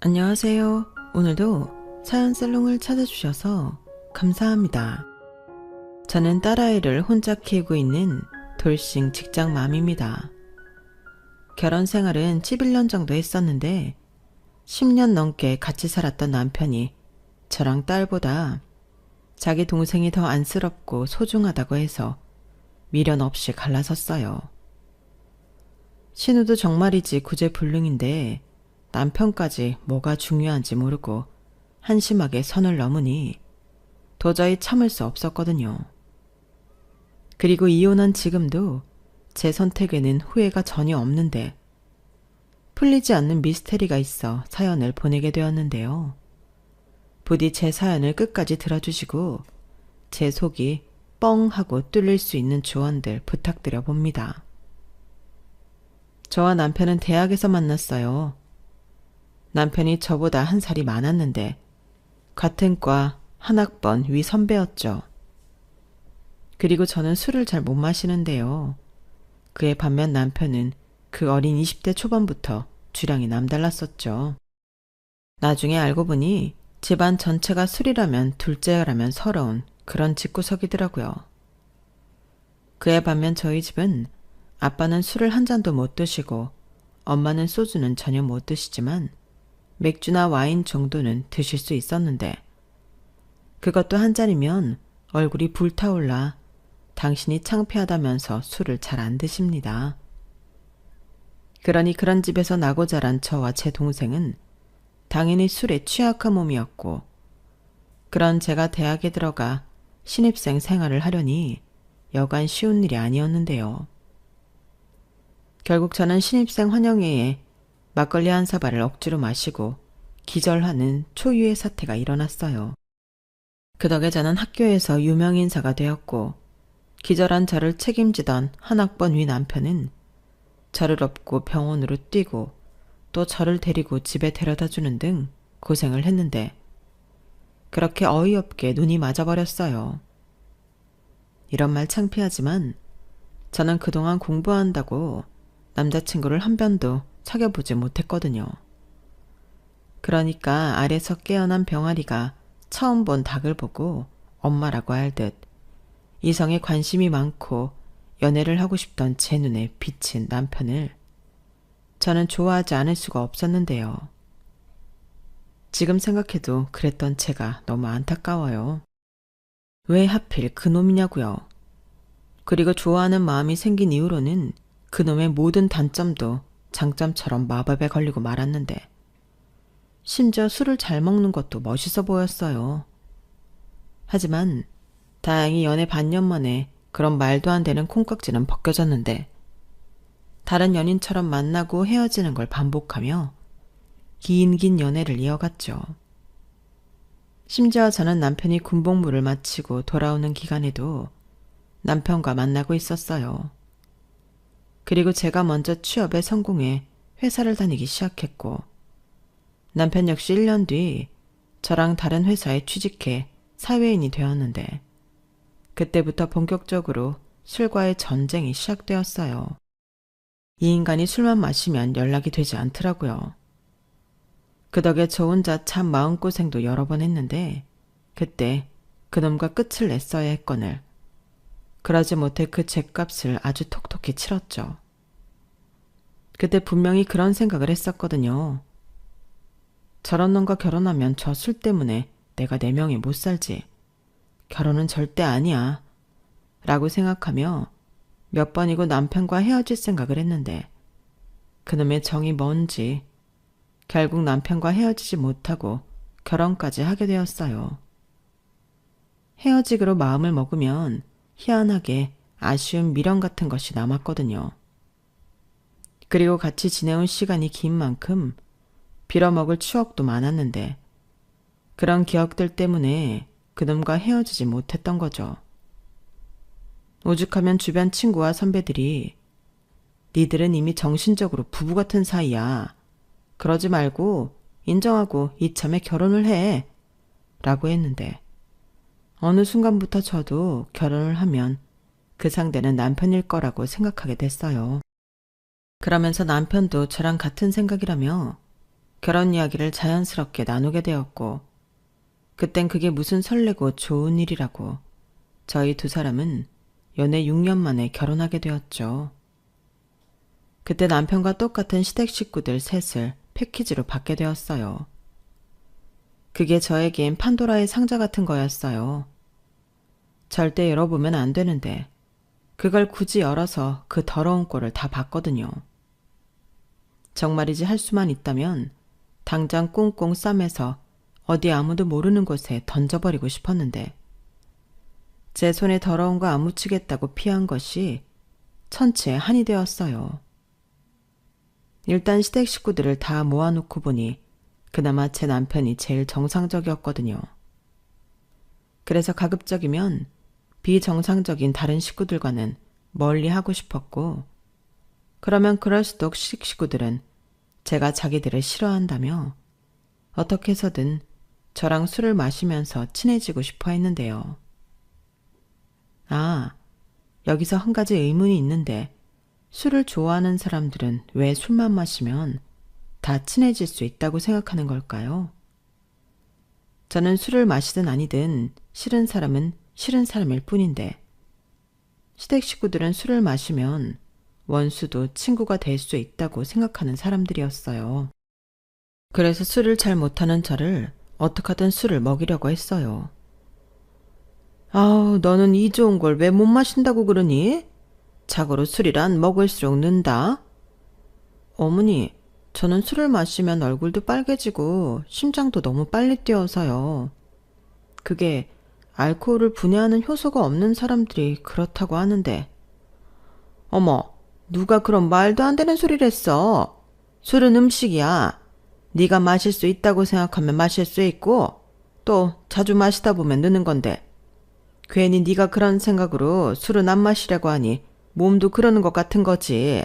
안녕하세요. 오늘도 사연 살롱을 찾아주셔서 감사합니다. 저는 딸아이를 혼자 키우고 있는 돌싱 직장맘입니다. 결혼 생활은 11년 정도 했었는데 10년 넘게 같이 살았던 남편이 저랑 딸보다 자기 동생이 더 안쓰럽고 소중하다고 해서 미련 없이 갈라섰어요. 신우도 정말이지 구제불능인데 남편까지 뭐가 중요한지 모르고 한심하게 선을 넘으니 도저히 참을 수 없었거든요. 그리고 이혼한 지금도 제 선택에는 후회가 전혀 없는데 풀리지 않는 미스테리가 있어 사연을 보내게 되었는데요. 부디 제 사연을 끝까지 들어주시고 제 속이 뻥 하고 뚫릴 수 있는 조언들 부탁드려 봅니다. 저와 남편은 대학에서 만났어요. 남편이 저보다 한 살이 많았는데 같은 과 한 학번 위 선배였죠. 그리고 저는 술을 잘 못 마시는데요. 그에 반면 남편은 그 어린 20대 초반부터 주량이 남달랐었죠. 나중에 알고 보니 집안 전체가 술이라면 둘째라면 서러운 그런 집구석이더라고요. 그에 반면 저희 집은 아빠는 술을 한 잔도 못 드시고 엄마는 소주는 전혀 못 드시지만 맥주나 와인 정도는 드실 수 있었는데 그것도 한 잔이면 얼굴이 불타올라 당신이 창피하다면서 술을 잘 안 드십니다. 그러니 그런 집에서 나고 자란 저와 제 동생은 당연히 술에 취약한 몸이었고 그런 제가 대학에 들어가 신입생 생활을 하려니 여간 쉬운 일이 아니었는데요. 결국 저는 신입생 환영회에 막걸리 한 사발을 억지로 마시고 기절하는 초유의 사태가 일어났어요. 그 덕에 저는 학교에서 유명인사가 되었고 기절한 저를 책임지던 한 학번 위 남편은 저를 업고 병원으로 뛰고 또 저를 데리고 집에 데려다 주는 등 고생을 했는데 그렇게 어이없게 눈이 맞아버렸어요. 이런 말 창피하지만 저는 그동안 공부한다고 남자친구를 한 번도 사귀어보지 못했거든요. 그러니까 알에서 깨어난 병아리가 처음 본 닭을 보고 엄마라고 할 듯 이성에 관심이 많고 연애를 하고 싶던 제 눈에 비친 남편을 저는 좋아하지 않을 수가 없었는데요. 지금 생각해도 그랬던 제가 너무 안타까워요. 왜 하필 그놈이냐고요. 그리고 좋아하는 마음이 생긴 이후로는 그놈의 모든 단점도 장점처럼 마법에 걸리고 말았는데 심지어 술을 잘 먹는 것도 멋있어 보였어요. 하지만 다행히 연애 반년 만에 그런 말도 안 되는 콩깍지는 벗겨졌는데 다른 연인처럼 만나고 헤어지는 걸 반복하며 긴 연애를 이어갔죠. 심지어 저는 남편이 군복무를 마치고 돌아오는 기간에도 남편과 만나고 있었어요. 그리고 제가 먼저 취업에 성공해 회사를 다니기 시작했고 남편 역시 1년 뒤 저랑 다른 회사에 취직해 사회인이 되었는데 그때부터 본격적으로 술과의 전쟁이 시작되었어요. 이 인간이 술만 마시면 연락이 되지 않더라고요. 그 덕에 저 혼자 참 마음고생도 여러 번 했는데 그때 그놈과 끝을 냈어야 했거늘 그러지 못해 그 죗값을 아주 톡톡히 치렀죠. 그때 분명히 그런 생각을 했었거든요. 저런 놈과 결혼하면 저 술 때문에 내가 내 명에 못 살지. 결혼은 절대 아니야. 라고 생각하며 몇 번이고 남편과 헤어질 생각을 했는데 그놈의 정이 뭔지 결국 남편과 헤어지지 못하고 결혼까지 하게 되었어요. 헤어지기로 마음을 먹으면 희한하게 아쉬운 미련 같은 것이 남았거든요. 그리고 같이 지내온 시간이 긴 만큼 빌어먹을 추억도 많았는데 그런 기억들 때문에 그놈과 헤어지지 못했던 거죠. 오죽하면 주변 친구와 선배들이 니들은 이미 정신적으로 부부 같은 사이야. 그러지 말고 인정하고 이참에 결혼을 해. 라고 했는데 어느 순간부터 저도 결혼을 하면 그 상대는 남편일 거라고 생각하게 됐어요. 그러면서 남편도 저랑 같은 생각이라며 결혼 이야기를 자연스럽게 나누게 되었고, 그땐 그게 무슨 설레고 좋은 일이라고 저희 두 사람은 연애 6년 만에 결혼하게 되었죠. 그때 남편과 똑같은 시댁 식구들 셋을 패키지로 받게 되었어요. 그게 저에겐 판도라의 상자 같은 거였어요. 절대 열어보면 안 되는데 그걸 굳이 열어서 그 더러운 꼴을 다 봤거든요. 정말이지 할 수만 있다면 당장 꽁꽁 싸매서 어디 아무도 모르는 곳에 던져버리고 싶었는데 제 손에 더러운 거 안 묻히겠다고 피한 것이 천치의 한이 되었어요. 일단 시댁 식구들을 다 모아놓고 보니 그나마 제 남편이 제일 정상적이었거든요. 그래서 가급적이면 비정상적인 다른 식구들과는 멀리 하고 싶었고, 그러면 그럴수록 식구들은 제가 자기들을 싫어한다며 어떻게 해서든 저랑 술을 마시면서 친해지고 싶어 했는데요. 아, 여기서 한 가지 의문이 있는데 술을 좋아하는 사람들은 왜 술만 마시면 다 친해질 수 있다고 생각하는 걸까요? 저는 술을 마시든 아니든 싫은 사람은 싫은 사람일 뿐인데 시댁 식구들은 술을 마시면 원수도 친구가 될 수 있다고 생각하는 사람들이었어요. 그래서 술을 잘 못하는 저를 어떻게 하든 술을 먹이려고 했어요. 아우, 너는 이 좋은 걸 왜 못 마신다고 그러니? 자고로 술이란 먹을수록 는다. 어머니, 저는 술을 마시면 얼굴도 빨개지고 심장도 너무 빨리 뛰어서요. 그게 알코올을 분해하는 효소가 없는 사람들이 그렇다고 하는데. 어머, 누가 그런 말도 안 되는 소리를 했어. 술은 음식이야. 네가 마실 수 있다고 생각하면 마실 수 있고 또 자주 마시다 보면 느는 건데 괜히 네가 그런 생각으로 술은 안 마시려고 하니 몸도 그러는 것 같은 거지.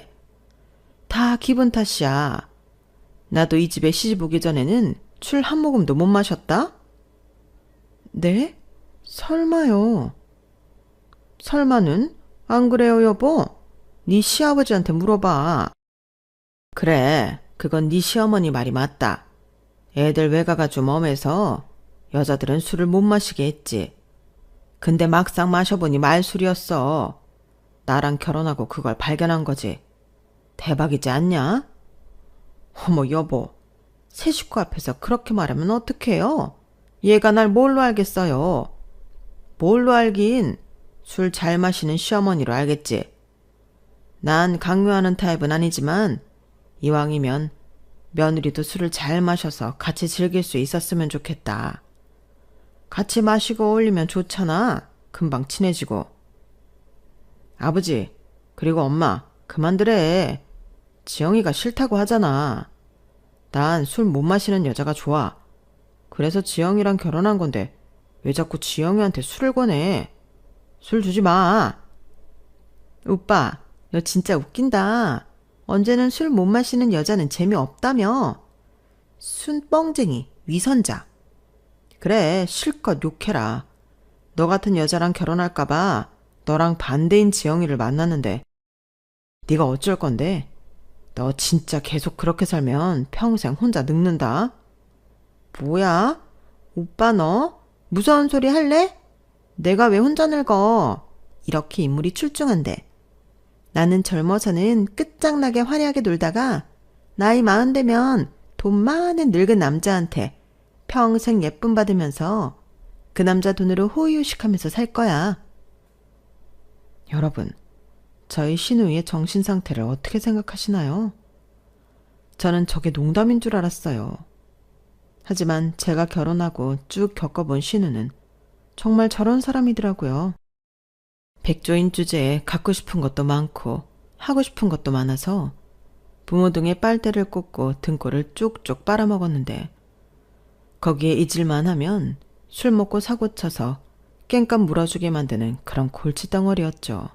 다 기분 탓이야. 나도 이 집에 시집 오기 전에는 술 한 모금도 못 마셨다? 네? 설마요. 설마는? 안 그래요, 여보? 네 시아버지한테 물어봐. 그래, 그건 네 시어머니 말이 맞다. 애들 외가가 좀 엄해서 여자들은 술을 못 마시게 했지. 근데 막상 마셔보니 말술이었어. 나랑 결혼하고 그걸 발견한 거지. 대박이지 않냐? 어머, 여보. 새 식구 앞에서 그렇게 말하면 어떡해요? 얘가 날 뭘로 알겠어요? 뭘로 알긴 술 잘 마시는 시어머니로 알겠지. 난 강요하는 타입은 아니지만 이왕이면 며느리도 술을 잘 마셔서 같이 즐길 수 있었으면 좋겠다. 같이 마시고 어울리면 좋잖아. 금방 친해지고. 아버지, 그리고 엄마, 그만들래. 지영이가 싫다고 하잖아. 난 술 못 마시는 여자가 좋아. 그래서 지영이랑 결혼한 건데 왜 자꾸 지영이한테 술을 권해? 술 주지 마. 오빠, 너 진짜 웃긴다. 언제는 술 못 마시는 여자는 재미없다며. 순뻥쟁이, 위선자. 그래, 실컷 욕해라. 너 같은 여자랑 결혼할까봐 너랑 반대인 지영이를 만났는데 네가 어쩔 건데? 너 진짜 계속 그렇게 살면 평생 혼자 늙는다. 뭐야? 오빠 너 무서운 소리 할래? 내가 왜 혼자 늙어? 이렇게 인물이 출중한데. 나는 젊어서는 끝장나게 화려하게 놀다가 나이 40 되면 돈 많은 늙은 남자한테 평생 예쁨 받으면서 그 남자 돈으로 호의호식하면서 살 거야. 여러분, 저희 신우이의 정신 상태를 어떻게 생각하시나요? 저는 저게 농담인 줄 알았어요. 하지만 제가 결혼하고 쭉 겪어본 신우는 정말 저런 사람이더라고요. 백조인 주제에 갖고 싶은 것도 많고 하고 싶은 것도 많아서 부모 등에 빨대를 꽂고 등골을 쭉쭉 빨아먹었는데 거기에 잊을만 하면 술 먹고 사고 쳐서 깽값 물어주게 만드는 그런 골칫덩어리였죠.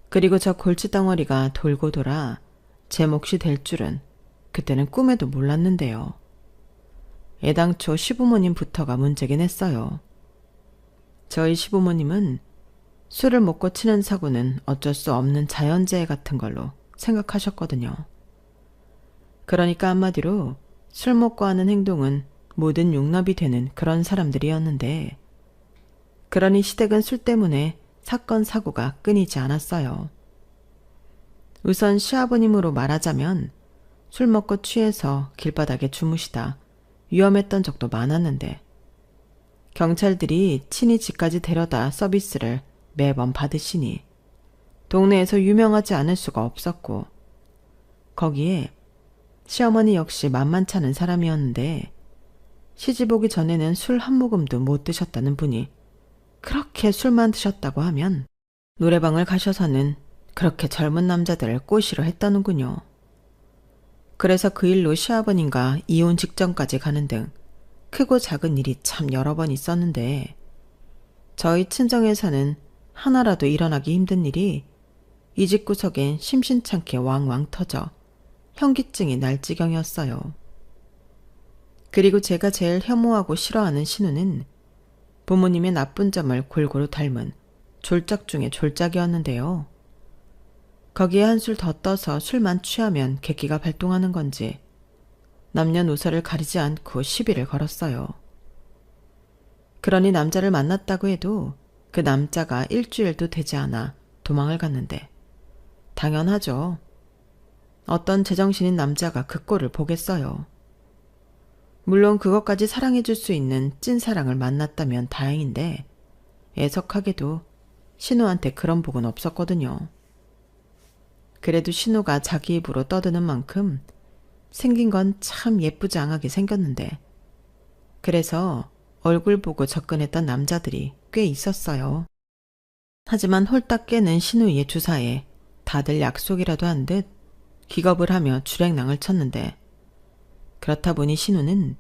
그리고 저 골칫덩어리가 돌고 돌아 제 몫이 될 줄은 그때는 꿈에도 몰랐는데요. 애당초 시부모님부터가 문제긴 했어요. 저희 시부모님은 술을 먹고 치는 사고는 어쩔 수 없는 자연재해 같은 걸로 생각하셨거든요. 그러니까 한마디로 술 먹고 하는 행동은 뭐든 용납이 되는 그런 사람들이었는데, 그러니 시댁은 술 때문에 사건 사고가 끊이지 않았어요. 우선 시아버님으로 말하자면 술 먹고 취해서 길바닥에 주무시다 위험했던 적도 많았는데, 경찰들이 친히 집까지 데려다 서비스를 매번 받으시니 동네에서 유명하지 않을 수가 없었고, 거기에 시어머니 역시 만만찮은 사람이었는데 시집 오기 전에는 술 한 모금도 못 드셨다는 분이 그렇게 술만 드셨다고 하면 노래방을 가셔서는 그렇게 젊은 남자들을 꼬시려 했다는군요. 그래서 그 일로 시아버님과 이혼 직전까지 가는 등 크고 작은 일이 참 여러 번 있었는데, 저희 친정에서는 하나라도 일어나기 힘든 일이 이 집 구석엔 심심찮게 왕왕 터져 현기증이 날 지경이었어요. 그리고 제가 제일 혐오하고 싫어하는 신우는 부모님의 나쁜 점을 골고루 닮은 졸작 중의 졸작이었는데요. 거기에 한술 더 떠서 술만 취하면 객기가 발동하는 건지 남녀노소를 가리지 않고 시비를 걸었어요. 그러니 남자를 만났다고 해도 그 남자가 일주일도 되지 않아 도망을 갔는데, 당연하죠. 어떤 제정신인 남자가 그 꼴을 보겠어요. 물론 그것까지 사랑해줄 수 있는 찐사랑을 만났다면 다행인데, 애석하게도 신우한테 그런 복은 없었거든요. 그래도 신우가 자기 입으로 떠드는 만큼 생긴 건 참 예쁘장하게 생겼는데, 그래서 얼굴 보고 접근했던 남자들이 꽤 있었어요. 하지만 홀딱 깨는 신우의 주사에 다들 약속이라도 한 듯 기겁을 하며 주랭랑을 쳤는데, 그렇다 보니 신우는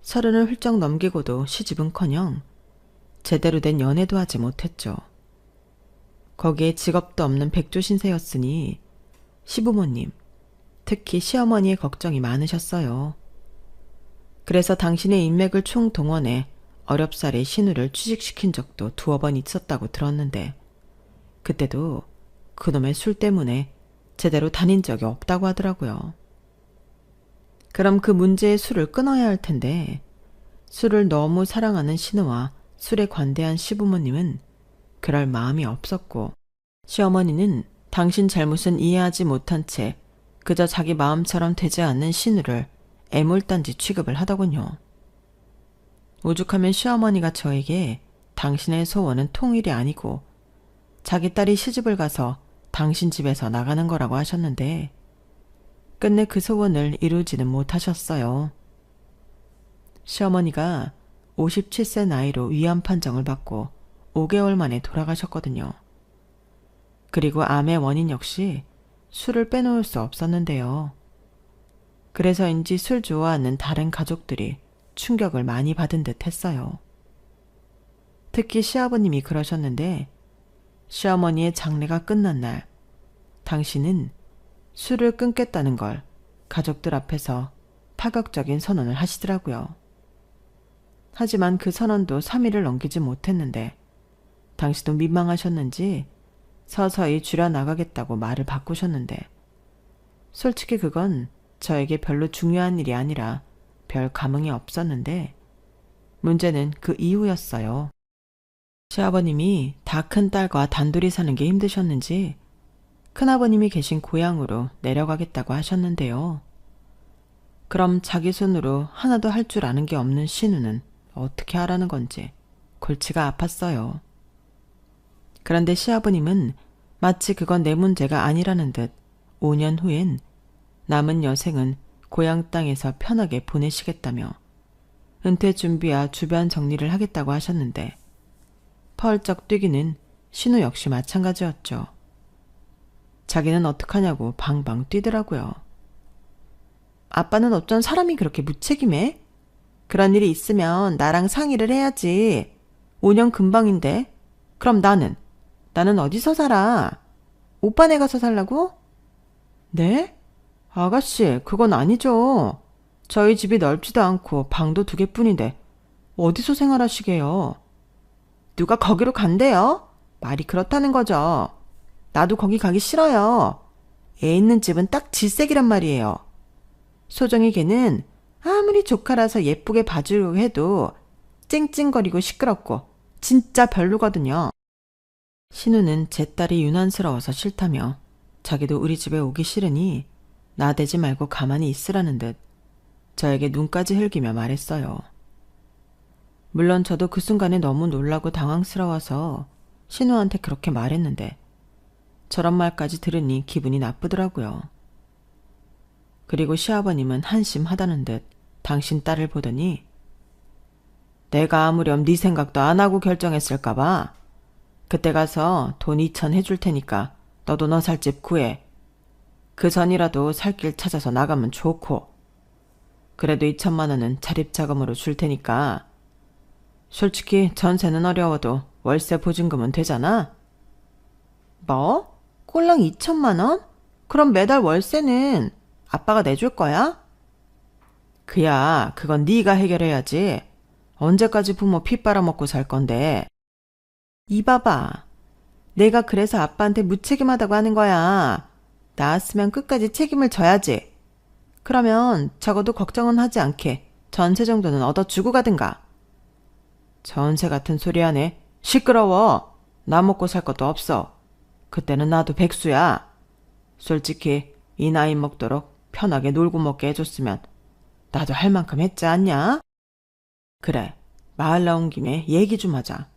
30을 훌쩍 넘기고도 시집은커녕 제대로 된 연애도 하지 못했죠. 거기에 직업도 없는 백조 신세였으니 시부모님, 특히 시어머니의 걱정이 많으셨어요. 그래서 당신의 인맥을 총동원해 어렵사리 신우를 취직시킨 적도 2번 있었다고 들었는데, 그때도 그놈의 술 때문에 제대로 다닌 적이 없다고 하더라고요. 그럼 그 문제의 술을 끊어야 할 텐데, 술을 너무 사랑하는 신우와 술에 관대한 시부모님은 그럴 마음이 없었고, 시어머니는 당신 잘못은 이해하지 못한 채 그저 자기 마음처럼 되지 않는 신우를 애물단지 취급을 하더군요. 오죽하면 시어머니가 저에게 당신의 소원은 통일이 아니고 자기 딸이 시집을 가서 당신 집에서 나가는 거라고 하셨는데, 끝내 그 소원을 이루지는 못하셨어요. 시어머니가 57세 나이로 위암 판정을 받고 5개월 만에 돌아가셨거든요. 그리고 암의 원인 역시 술을 빼놓을 수 없었는데요. 그래서인지 술 좋아하는 다른 가족들이 충격을 많이 받은 듯 했어요. 특히 시아버님이 그러셨는데, 시어머니의 장례가 끝난 날 당신은 술을 끊겠다는 걸 가족들 앞에서 파격적인 선언을 하시더라고요. 하지만 그 선언도 3일을 넘기지 못했는데 당시도 민망하셨는지 서서히 줄여나가겠다고 말을 바꾸셨는데, 솔직히 그건 저에게 별로 중요한 일이 아니라 별 감흥이 없었는데, 문제는 그 이후였어요. 시아버님이 다 큰 딸과 단둘이 사는 게 힘드셨는지 큰아버님이 계신 고향으로 내려가겠다고 하셨는데요. 그럼 자기 손으로 하나도 할 줄 아는 게 없는 신우는 어떻게 하라는 건지 골치가 아팠어요. 그런데 시아버님은 마치 그건 내 문제가 아니라는 듯 5년 후엔 남은 여생은 고향 땅에서 편하게 보내시겠다며 은퇴 준비와 주변 정리를 하겠다고 하셨는데, 펄쩍 뛰기는 신우 역시 마찬가지였죠. 자기는 어떡하냐고 방방 뛰더라고요. 아빠는 어쩐 사람이 그렇게 무책임해? 그런 일이 있으면 나랑 상의를 해야지. 5년 금방인데. 그럼 나는 어디서 살아? 오빠네 가서 살라고? 네? 아가씨, 그건 아니죠. 저희 집이 넓지도 않고 방도 2개뿐인데 어디서 생활하시게요? 누가 거기로 간대요? 말이 그렇다는 거죠. 나도 거기 가기 싫어요. 애 있는 집은 딱 질색이란 말이에요. 소정이 걔는 아무리 조카라서 예쁘게 봐주려고 해도 찡찡거리고 시끄럽고 진짜 별로거든요. 신우는 제 딸이 유난스러워서 싫다며 자기도 우리 집에 오기 싫으니 나대지 말고 가만히 있으라는 듯 저에게 눈까지 흘기며 말했어요. 물론 저도 그 순간에 너무 놀라고 당황스러워서 신우한테 그렇게 말했는데 저런 말까지 들으니 기분이 나쁘더라고요. 그리고 시아버님은 한심하다는 듯 당신 딸을 보더니 내가 아무렴 네 생각도 안 하고 결정했을까봐 그때 가서 돈 2천 해줄 테니까 너도 너 살 집 구해. 그 전이라도 살 길 찾아서 나가면 좋고 그래도 2천만 원은 자립자금으로 줄 테니까 솔직히 전세는 어려워도 월세 보증금은 되잖아? 뭐? 꼴랑 2천만 원? 그럼 매달 월세는 아빠가 내줄 거야? 그야 그건 네가 해결해야지. 언제까지 부모 피 빨아먹고 살 건데. 이봐봐. 내가 그래서 아빠한테 무책임하다고 하는 거야. 나았으면 끝까지 책임을 져야지. 그러면 적어도 걱정은 하지 않게 전세 정도는 얻어주고 가든가. 전세 같은 소리 하네. 시끄러워. 나 먹고 살 것도 없어. 그때는 나도 백수야. 솔직히 이 나이 먹도록 편하게 놀고 먹게 해줬으면 나도 할 만큼 했지 않냐? 그래, 마을 나온 김에 얘기 좀 하자.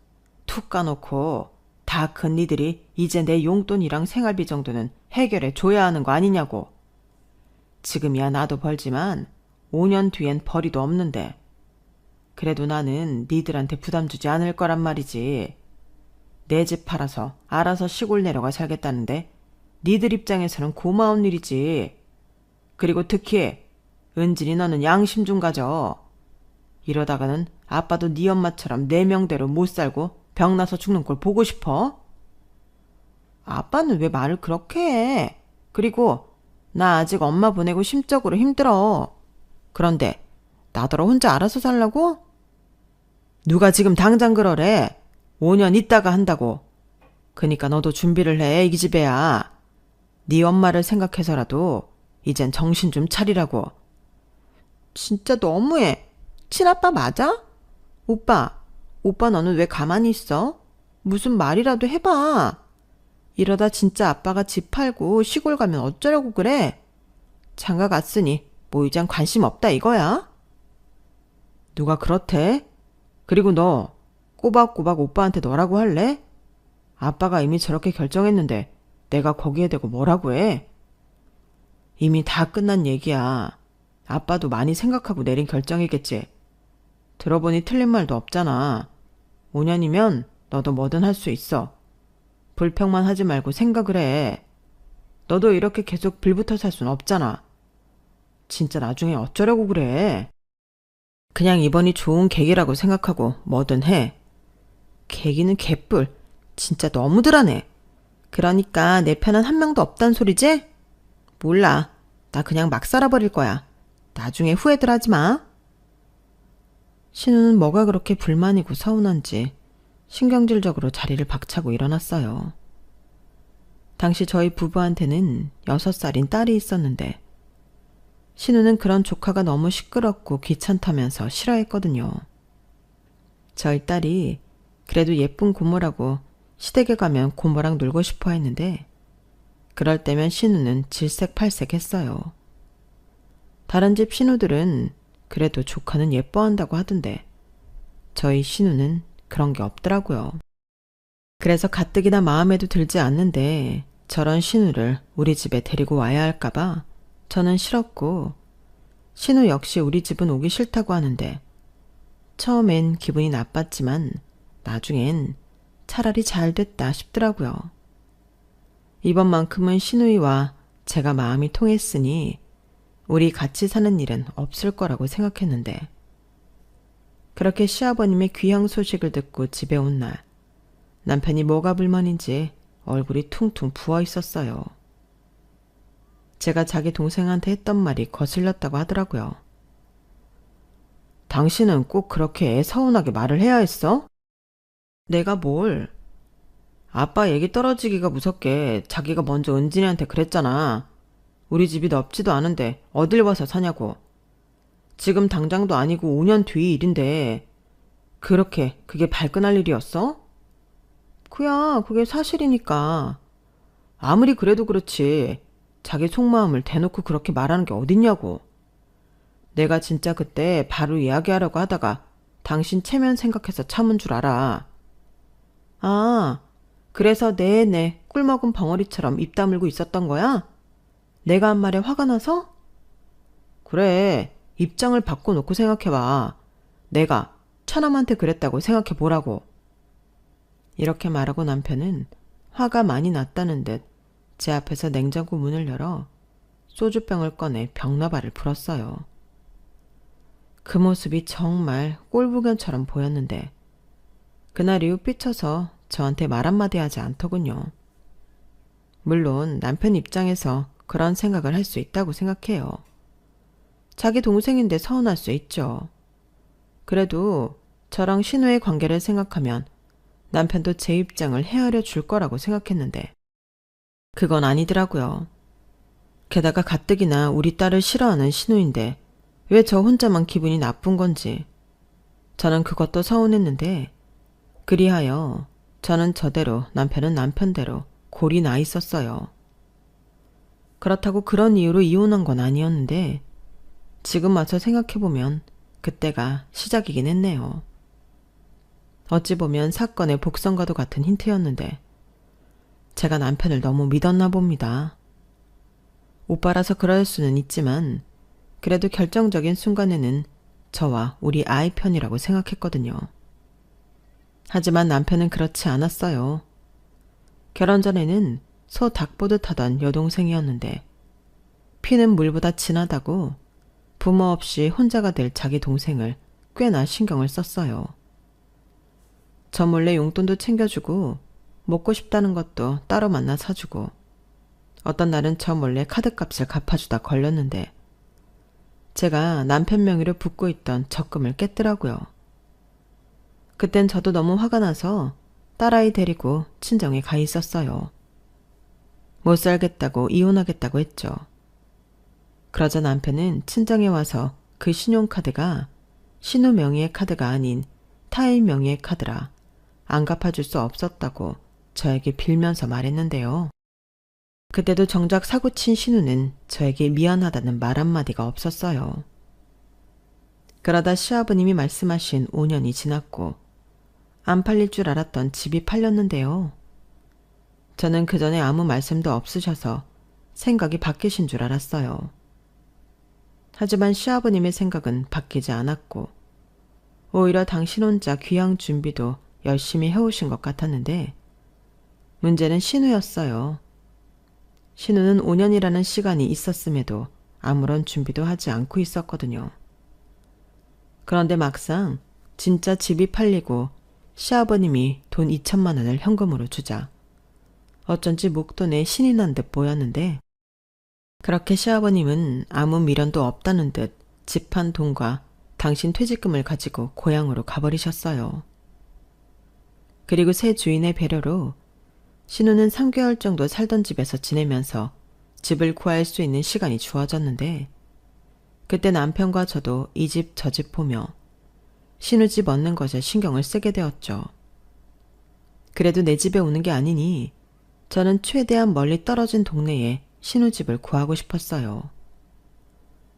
툭 까놓고 다 큰 니들이 이제 내 용돈이랑 생활비 정도는 해결해 줘야 하는 거 아니냐고. 지금이야 나도 벌지만 5년 뒤엔 벌이도 없는데 그래도 나는 니들한테 부담 주지 않을 거란 말이지. 내 집 팔아서 알아서 시골 내려가 살겠다는데 니들 입장에서는 고마운 일이지. 그리고 특히 은진이 너는 양심 좀 가져. 이러다가는 아빠도 네 엄마처럼 내 명대로 못 살고 병나서 죽는 걸 보고 싶어? 아빠는 왜 말을 그렇게 해? 그리고 나 아직 엄마 보내고 심적으로 힘들어. 그런데 나더러 혼자 알아서 살라고? 누가 지금 당장 그러래. 5년 있다가 한다고. 그니까 너도 준비를 해, 이 기집애야. 네 엄마를 생각해서라도 이젠 정신 좀 차리라고. 진짜 너무해. 친아빠 맞아? 오빠 너는 왜 가만히 있어? 무슨 말이라도 해봐. 이러다 진짜 아빠가 집 팔고 시골 가면 어쩌려고 그래? 장가 갔으니 뭐 이젠 관심 없다 이거야? 누가 그렇대? 그리고 너 꼬박꼬박 오빠한테 너라고 할래? 아빠가 이미 저렇게 결정했는데 내가 거기에 대고 뭐라고 해? 이미 다 끝난 얘기야. 아빠도 많이 생각하고 내린 결정이겠지. 들어보니 틀린 말도 없잖아. 5년이면 너도 뭐든 할 수 있어. 불평만 하지 말고 생각을 해. 너도 이렇게 계속 빌붙어 살 순 없잖아. 진짜 나중에 어쩌려고 그래. 그냥 이번이 좋은 계기라고 생각하고 뭐든 해. 계기는 개뿔. 진짜 너무들 하네. 그러니까 내 편은 한 명도 없단 소리지? 몰라. 나 그냥 막 살아버릴 거야. 나중에 후회들 하지 마. 신우는 뭐가 그렇게 불만이고 서운한지 신경질적으로 자리를 박차고 일어났어요. 당시 저희 부부한테는 6살인 딸이 있었는데 신우는 그런 조카가 너무 시끄럽고 귀찮다면서 싫어했거든요. 저희 딸이 그래도 예쁜 고모라고 시댁에 가면 고모랑 놀고 싶어 했는데 그럴 때면 신우는 질색팔색했어요. 다른 집 신우들은 그래도 조카는 예뻐한다고 하던데 저희 신우는 그런 게 없더라고요. 그래서 가뜩이나 마음에도 들지 않는데 저런 신우를 우리 집에 데리고 와야 할까봐 저는 싫었고 신우 역시 우리 집은 오기 싫다고 하는데 처음엔 기분이 나빴지만 나중엔 차라리 잘 됐다 싶더라고요. 이번만큼은 신우이와 제가 마음이 통했으니 우리 같이 사는 일은 없을 거라고 생각했는데 그렇게 시아버님의 귀향 소식을 듣고 집에 온 날 남편이 뭐가 불만인지 얼굴이 퉁퉁 부어 있었어요. 제가 자기 동생한테 했던 말이 거슬렸다고 하더라고요. 당신은 꼭 그렇게 애 서운하게 말을 해야 했어? 내가 뭘? 아빠 얘기 떨어지기가 무섭게 자기가 먼저 은진이한테 그랬잖아. 우리 집이 넓지도 않은데 어딜 와서 사냐고. 지금 당장도 아니고 5년 뒤 일인데 그게 발끈할 일이었어? 그게 사실이니까. 아무리 그래도 그렇지. 자기 속마음을 대놓고 그렇게 말하는 게 어딨냐고. 내가 진짜 그때 바로 이야기하려고 하다가 당신 체면 생각해서 참은 줄 알아. 아, 그래서 내내 꿀먹은 벙어리처럼 입 다물고 있었던 거야? 내가 한 말에 화가 나서? 그래, 입장을 바꿔놓고 생각해봐. 내가 처남한테 그랬다고 생각해 보라고. 이렇게 말하고 남편은 화가 많이 났다는 듯 제 앞에서 냉장고 문을 열어 소주병을 꺼내 벽나발을 불었어요. 그 모습이 정말 꼴불견처럼 보였는데 그날 이후 삐쳐서 저한테 말 한마디 하지 않더군요. 물론 남편 입장에서 그런 생각을 할 수 있다고 생각해요. 자기 동생인데 서운할 수 있죠. 그래도 저랑 신우의 관계를 생각하면 남편도 제 입장을 헤아려 줄 거라고 생각했는데 그건 아니더라고요. 게다가 가뜩이나 우리 딸을 싫어하는 신우인데 왜 저 혼자만 기분이 나쁜 건지 저는 그것도 서운했는데 그리하여 저는 저대로 남편은 남편대로 골이 나 있었어요. 그렇다고 그런 이유로 이혼한 건 아니었는데 지금 와서 생각해보면 그때가 시작이긴 했네요. 어찌 보면 사건의 복선과도 같은 힌트였는데 제가 남편을 너무 믿었나 봅니다. 오빠라서 그럴 수는 있지만 그래도 결정적인 순간에는 저와 우리 아이 편이라고 생각했거든요. 하지만 남편은 그렇지 않았어요. 결혼 전에는 소 닭 보듯 하던 여동생이었는데 피는 물보다 진하다고 부모 없이 혼자가 될 자기 동생을 꽤나 신경을 썼어요. 저 몰래 용돈도 챙겨주고 먹고 싶다는 것도 따로 만나 사주고 어떤 날은 저 몰래 카드값을 갚아주다 걸렸는데 제가 남편 명의로 붓고 있던 적금을 깼더라고요. 그땐 저도 너무 화가 나서 딸아이 데리고 친정에 가 있었어요. 못 살겠다고 이혼하겠다고 했죠. 그러자 남편은 친정에 와서 그 신용카드가 신우 명의의 카드가 아닌 타인 명의의 카드라 안 갚아줄 수 없었다고 저에게 빌면서 말했는데요. 그때도 정작 사고친 신우는 저에게 미안하다는 말 한마디가 없었어요. 그러다 시아버님이 말씀하신 5년이 지났고 안 팔릴 줄 알았던 집이 팔렸는데요. 저는 그 전에 아무 말씀도 없으셔서 생각이 바뀌신 줄 알았어요. 하지만 시아버님의 생각은 바뀌지 않았고 오히려 당신 혼자 귀향 준비도 열심히 해오신 것 같았는데 문제는 신우였어요. 신우는 5년이라는 시간이 있었음에도 아무런 준비도 하지 않고 있었거든요. 그런데 막상 진짜 집이 팔리고 시아버님이 돈 2천만 원을 현금으로 주자 어쩐지 목돈에 신이 난 듯 보였는데 그렇게 시아버님은 아무 미련도 없다는 듯 집한 돈과 당신 퇴직금을 가지고 고향으로 가버리셨어요. 그리고 새 주인의 배려로 신우는 3개월 정도 살던 집에서 지내면서 집을 구할 수 있는 시간이 주어졌는데 그때 남편과 저도 이 집 저 집 보며 신우 집 얻는 것에 신경을 쓰게 되었죠. 그래도 내 집에 오는 게 아니니 저는 최대한 멀리 떨어진 동네에 신우집을 구하고 싶었어요.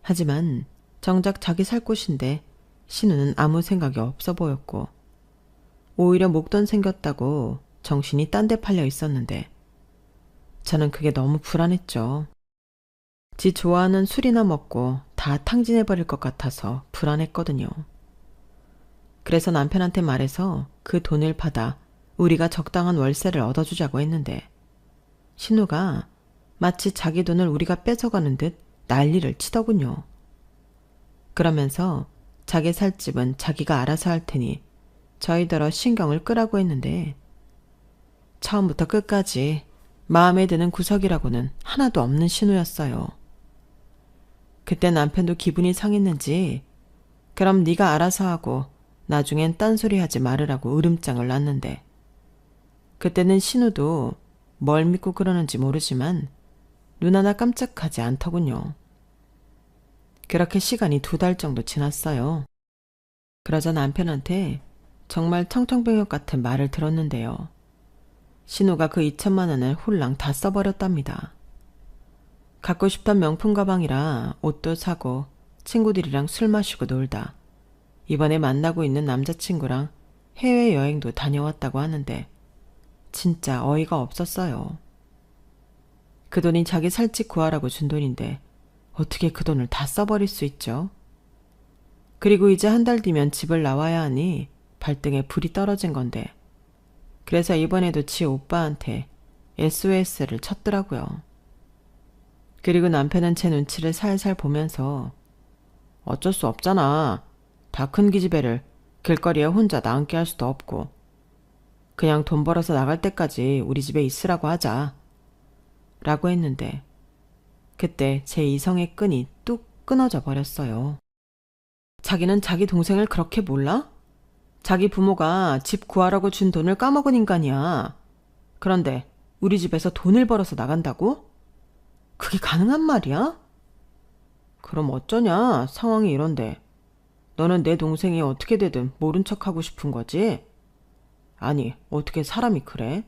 하지만 정작 자기 살 곳인데 신우는 아무 생각이 없어 보였고 오히려 목돈 생겼다고 정신이 딴 데 팔려 있었는데 저는 그게 너무 불안했죠. 지 좋아하는 술이나 먹고 다 탕진해버릴 것 같아서 불안했거든요. 그래서 남편한테 말해서 그 돈을 받아 우리가 적당한 월세를 얻어주자고 했는데 신우가 마치 자기 돈을 우리가 뺏어가는 듯 난리를 치더군요. 그러면서 자기 살 집은 자기가 알아서 할 테니 저희더러 신경을 끄라고 했는데 처음부터 끝까지 마음에 드는 구석이라고는 하나도 없는 신우였어요. 그때 남편도 기분이 상했는지 그럼 네가 알아서 하고 나중엔 딴소리 하지 말으라고 으름장을 놨는데 그때는 신우도 뭘 믿고 그러는지 모르지만 눈 하나 깜짝하지 않더군요. 그렇게 시간이 2달 정도 지났어요. 그러자 남편한테 정말 청천벽력 같은 말을 들었는데요. 신우가 그 2천만 원을 홀랑 다 써버렸답니다. 갖고 싶던 명품 가방이라 옷도 사고 친구들이랑 술 마시고 놀다 이번에 만나고 있는 남자친구랑 해외여행도 다녀왔다고 하는데 진짜 어이가 없었어요. 그 돈이 자기 살집 구하라고 준 돈인데 어떻게 그 돈을 다 써버릴 수 있죠? 그리고 이제 1달 뒤면 집을 나와야 하니 발등에 불이 떨어진 건데 그래서 이번에도 지 오빠한테 SOS를 쳤더라고요. 그리고 남편은 제 눈치를 살살 보면서 어쩔 수 없잖아. 다 큰 기집애를 길거리에 혼자 나앉게 할 수도 없고 그냥 돈 벌어서 나갈 때까지 우리 집에 있으라고 하자. 라고 했는데 그때 제 이성의 끈이 뚝 끊어져 버렸어요. 자기는 자기 동생을 그렇게 몰라? 자기 부모가 집 구하라고 준 돈을 까먹은 인간이야. 그런데 우리 집에서 돈을 벌어서 나간다고? 그게 가능한 말이야? 그럼 어쩌냐, 상황이 이런데. 너는 내 동생이 어떻게 되든 모른 척하고 싶은 거지? 아니, 어떻게 사람이 그래?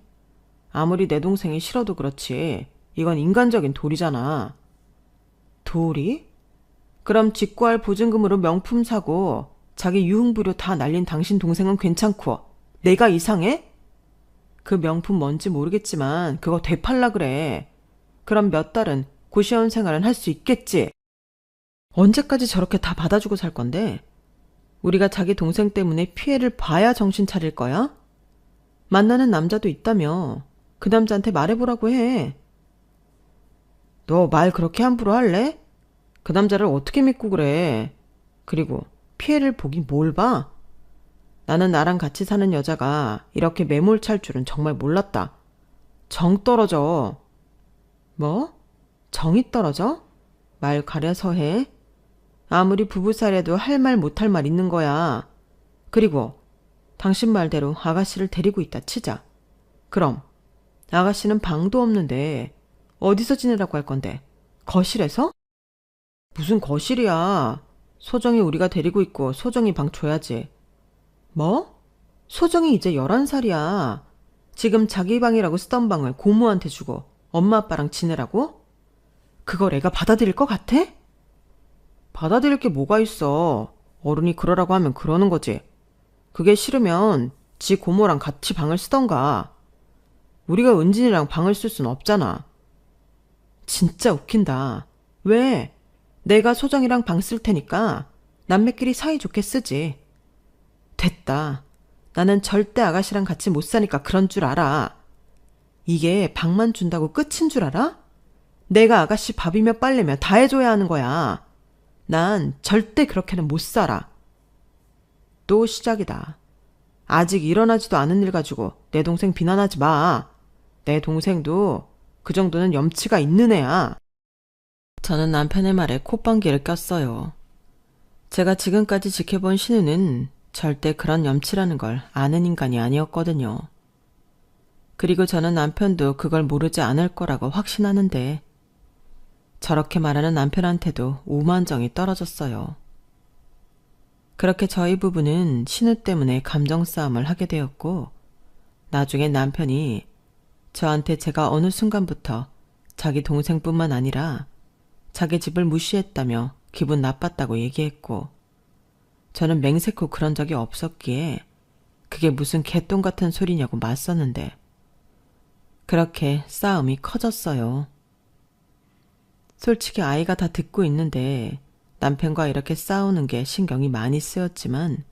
아무리 내 동생이 싫어도 그렇지. 이건 인간적인 도리잖아. 도리? 그럼 집 구할 보증금으로 명품 사고 자기 유흥부료 다 날린 당신 동생은 괜찮고 내가 이상해? 그 명품 뭔지 모르겠지만 그거 되팔라 그래. 그럼 몇 달은 고시원 생활은 할 수 있겠지? 언제까지 저렇게 다 받아주고 살 건데? 우리가 자기 동생 때문에 피해를 봐야 정신 차릴 거야? 만나는 남자도 있다며. 그 남자한테 말해보라고 해. 너 말 그렇게 함부로 할래? 그 남자를 어떻게 믿고 그래? 그리고 피해를 보긴 뭘 봐? 나는 나랑 같이 사는 여자가 이렇게 매몰찰 줄은 정말 몰랐다. 정 떨어져. 뭐? 정이 떨어져? 말 가려서 해? 아무리 부부살에도 할 말 못할 말 있는 거야. 그리고 당신 말대로 아가씨를 데리고 있다 치자. 그럼 아가씨는 방도 없는데 어디서 지내라고 할 건데? 거실에서? 무슨 거실이야. 소정이 우리가 데리고 있고 소정이 방 줘야지. 뭐? 소정이 이제 11살이야. 지금 자기 방이라고 쓰던 방을 고모한테 주고 엄마 아빠랑 지내라고? 그걸 애가 받아들일 것 같아? 받아들일 게 뭐가 있어. 어른이 그러라고 하면 그러는 거지. 그게 싫으면 지 고모랑 같이 방을 쓰던가. 우리가 은진이랑 방을 쓸 순 없잖아. 진짜 웃긴다. 왜? 내가 소정이랑 방 쓸 테니까 남매끼리 사이좋게 쓰지. 됐다. 나는 절대 아가씨랑 같이 못 사니까 그런 줄 알아. 이게 방만 준다고 끝인 줄 알아? 내가 아가씨 밥이며 빨래며 다 해줘야 하는 거야. 난 절대 그렇게는 못 살아. 또 시작이다. 아직 일어나지도 않은 일 가지고 내 동생 비난하지 마. 내 동생도 그 정도는 염치가 있는 애야. 저는 남편의 말에 콧방귀를 꼈어요. 제가 지금까지 지켜본 신우는 절대 그런 염치라는 걸 아는 인간이 아니었거든요. 그리고 저는 남편도 그걸 모르지 않을 거라고 확신하는데 저렇게 말하는 남편한테도 오만정이 떨어졌어요. 그렇게 저희 부부는 신우 때문에 감정 싸움을 하게 되었고 나중에 남편이 저한테 제가 어느 순간부터 자기 동생뿐만 아니라 자기 집을 무시했다며 기분 나빴다고 얘기했고 저는 맹세코 그런 적이 없었기에 그게 무슨 개똥 같은 소리냐고 맞섰는데 그렇게 싸움이 커졌어요. 솔직히 아이가 다 듣고 있는데 남편과 이렇게 싸우는 게 신경이 많이 쓰였지만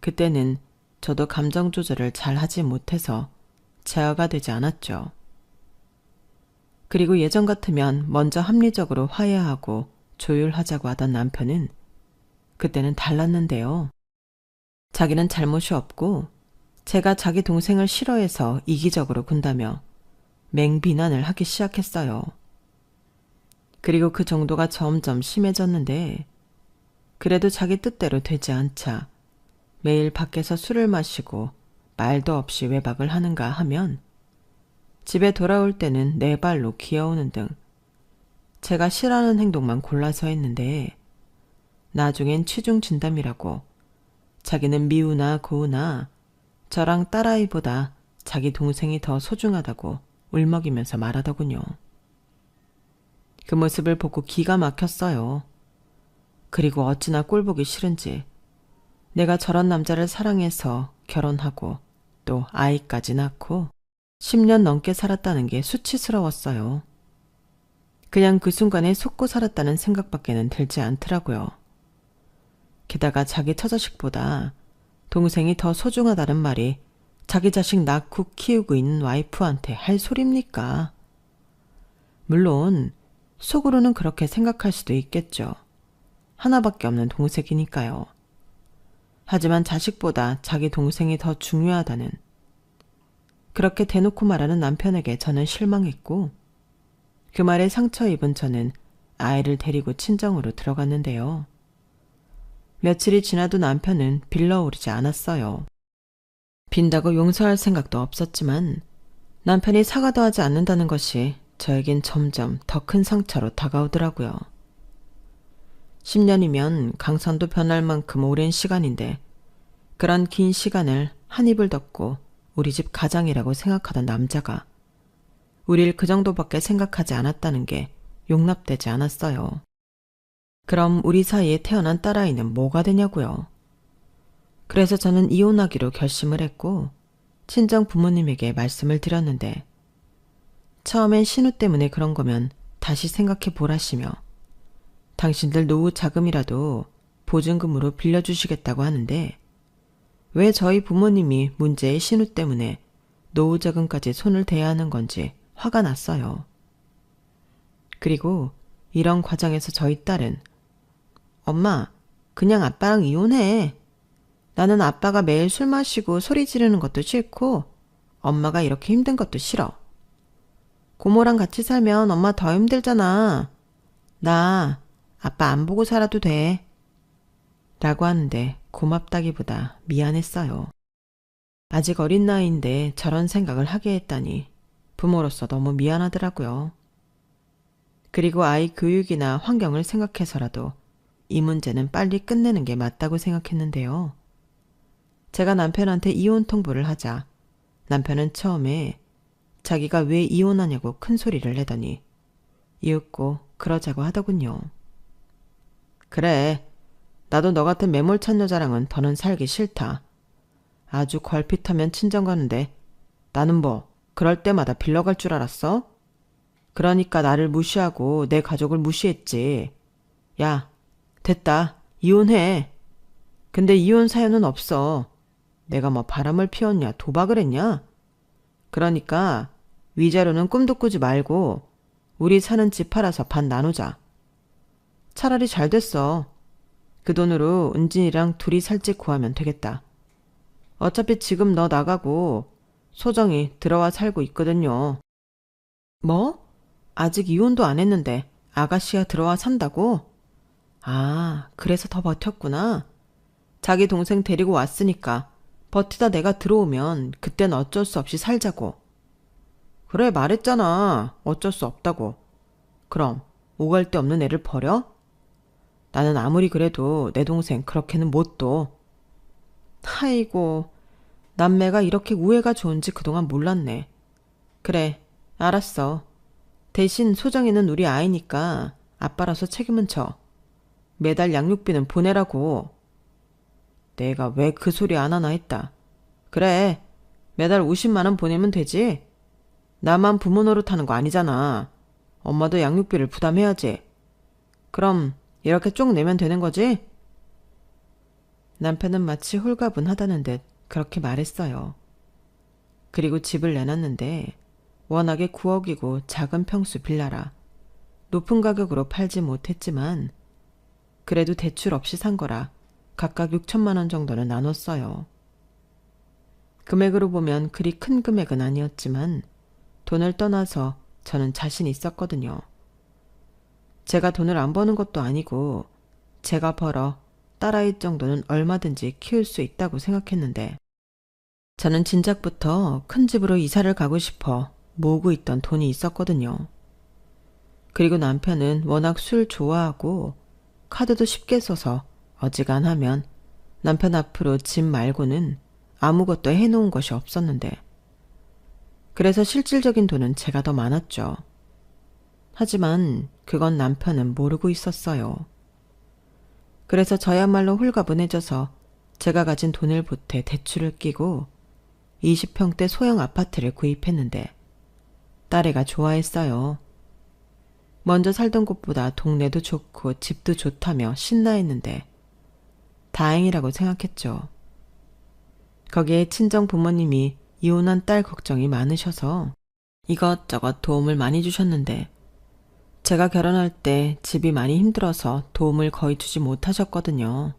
그때는 저도 감정 조절을 잘 하지 못해서 제어가 되지 않았죠. 그리고 예전 같으면 먼저 합리적으로 화해하고 조율하자고 하던 남편은 그때는 달랐는데요. 자기는 잘못이 없고 제가 자기 동생을 싫어해서 이기적으로 군다며 맹비난을 하기 시작했어요. 그리고 그 정도가 점점 심해졌는데 그래도 자기 뜻대로 되지 않자 매일 밖에서 술을 마시고 말도 없이 외박을 하는가 하면 집에 돌아올 때는 네 발로 기어오는 등 제가 싫어하는 행동만 골라서 했는데 나중엔 취중 진담이라고 자기는 미우나 고우나 저랑 딸아이보다 자기 동생이 더 소중하다고 울먹이면서 말하더군요. 그 모습을 보고 기가 막혔어요. 그리고 어찌나 꼴보기 싫은지 내가 저런 남자를 사랑해서 결혼하고 또 아이까지 낳고 10년 넘게 살았다는 게 수치스러웠어요. 그냥 그 순간에 속고 살았다는 생각밖에는 들지 않더라고요. 게다가 자기 처자식보다 동생이 더 소중하다는 말이 자기 자식 낳고 키우고 있는 와이프한테 할 소리입니까? 물론 속으로는 그렇게 생각할 수도 있겠죠. 하나밖에 없는 동생이니까요. 하지만 자식보다 자기 동생이 더 중요하다는 그렇게 대놓고 말하는 남편에게 저는 실망했고 그 말에 상처 입은 저는 아이를 데리고 친정으로 들어갔는데요. 며칠이 지나도 남편은 빌러오르지 않았어요. 빈다고 용서할 생각도 없었지만 남편이 사과도 하지 않는다는 것이 저에겐 점점 더 큰 상처로 다가오더라고요. 10년이면 강산도 변할 만큼 오랜 시간인데 그런 긴 시간을 한 입을 덮고 우리 집 가장이라고 생각하던 남자가 우릴 그 정도밖에 생각하지 않았다는 게 용납되지 않았어요. 그럼 우리 사이에 태어난 딸아이는 뭐가 되냐고요. 그래서 저는 이혼하기로 결심을 했고 친정 부모님에게 말씀을 드렸는데 처음엔 신우 때문에 그런 거면 다시 생각해 보라시며 당신들 노후 자금이라도 보증금으로 빌려주시겠다고 하는데 왜 저희 부모님이 문제의 신우 때문에 노후 자금까지 손을 대야 하는 건지 화가 났어요. 그리고 이런 과정에서 저희 딸은 엄마, 그냥 아빠랑 이혼해. 나는 아빠가 매일 술 마시고 소리 지르는 것도 싫고 엄마가 이렇게 힘든 것도 싫어. 고모랑 같이 살면 엄마 더 힘들잖아. 나 아빠 안 보고 살아도 돼. 라고 하는데 고맙다기보다 미안했어요. 아직 어린 나이인데 저런 생각을 하게 했다니 부모로서 너무 미안하더라고요. 그리고 아이 교육이나 환경을 생각해서라도 이 문제는 빨리 끝내는 게 맞다고 생각했는데요. 제가 남편한테 이혼 통보를 하자 남편은 처음에 자기가 왜 이혼하냐고 큰 소리를 내더니 이윽고 그러자고 하더군요. 그래, 나도 너 같은 매몰찬 여자랑은 더는 살기 싫다. 아주 걸핏하면 친정 가는데 나는 뭐 그럴 때마다 빌려갈 줄 알았어? 그러니까 나를 무시하고 내 가족을 무시했지. 야, 됐다. 이혼해. 근데 이혼 사연은 없어. 내가 뭐 바람을 피웠냐, 도박을 했냐? 그러니까 위자료는 꿈도 꾸지 말고 우리 사는 집 팔아서 반 나누자. 차라리 잘 됐어. 그 돈으로 은진이랑 둘이 살 집 구하면 되겠다. 어차피 지금 너 나가고 소정이 들어와 살고 있거든요. 뭐? 아직 이혼도 안 했는데 아가씨가 들어와 산다고? 아, 그래서 더 버텼구나. 자기 동생 데리고 왔으니까 버티다 내가 들어오면 그땐 어쩔 수 없이 살자고. 그래, 말했잖아. 어쩔 수 없다고. 그럼 오갈 데 없는 애를 버려? 나는 아무리 그래도 내 동생 그렇게는 못 둬. 아이고, 남매가 이렇게 우애가 좋은지 그동안 몰랐네. 그래, 알았어. 대신 소정이는 우리 아이니까 아빠라서 책임은 져. 매달 양육비는 보내라고. 내가 왜 그 소리 안 하나 했다. 그래, 매달 50만 원 보내면 되지. 나만 부모 노릇하는 거 아니잖아. 엄마도 양육비를 부담해야지. 그럼 이렇게 쭉 내면 되는 거지? 남편은 마치 홀가분하다는 듯 그렇게 말했어요. 그리고 집을 내놨는데 워낙에 9억이고 작은 평수 빌라라 높은 가격으로 팔지 못했지만 그래도 대출 없이 산 거라 각각 6천만 원 정도는 나눴어요. 금액으로 보면 그리 큰 금액은 아니었지만 돈을 떠나서 저는 자신 있었거든요. 제가 돈을 안 버는 것도 아니고 제가 벌어 딸아이 정도는 얼마든지 키울 수 있다고 생각했는데 저는 진작부터 큰 집으로 이사를 가고 싶어 모으고 있던 돈이 있었거든요. 그리고 남편은 워낙 술 좋아하고 카드도 쉽게 써서 어지간하면 남편 앞으로 집 말고는 아무것도 해놓은 것이 없었는데, 그래서 실질적인 돈은 제가 더 많았죠. 하지만 그건 남편은 모르고 있었어요. 그래서 저야말로 홀가분해져서 제가 가진 돈을 보태 대출을 끼고 20평대 소형 아파트를 구입했는데 딸애가 좋아했어요. 먼저 살던 곳보다 동네도 좋고 집도 좋다며 신나했는데 다행이라고 생각했죠. 거기에 친정 부모님이 이혼한 딸 걱정이 많으셔서 이것저것 도움을 많이 주셨는데, 제가 결혼할 때 집이 많이 힘들어서 도움을 거의 주지 못하셨거든요.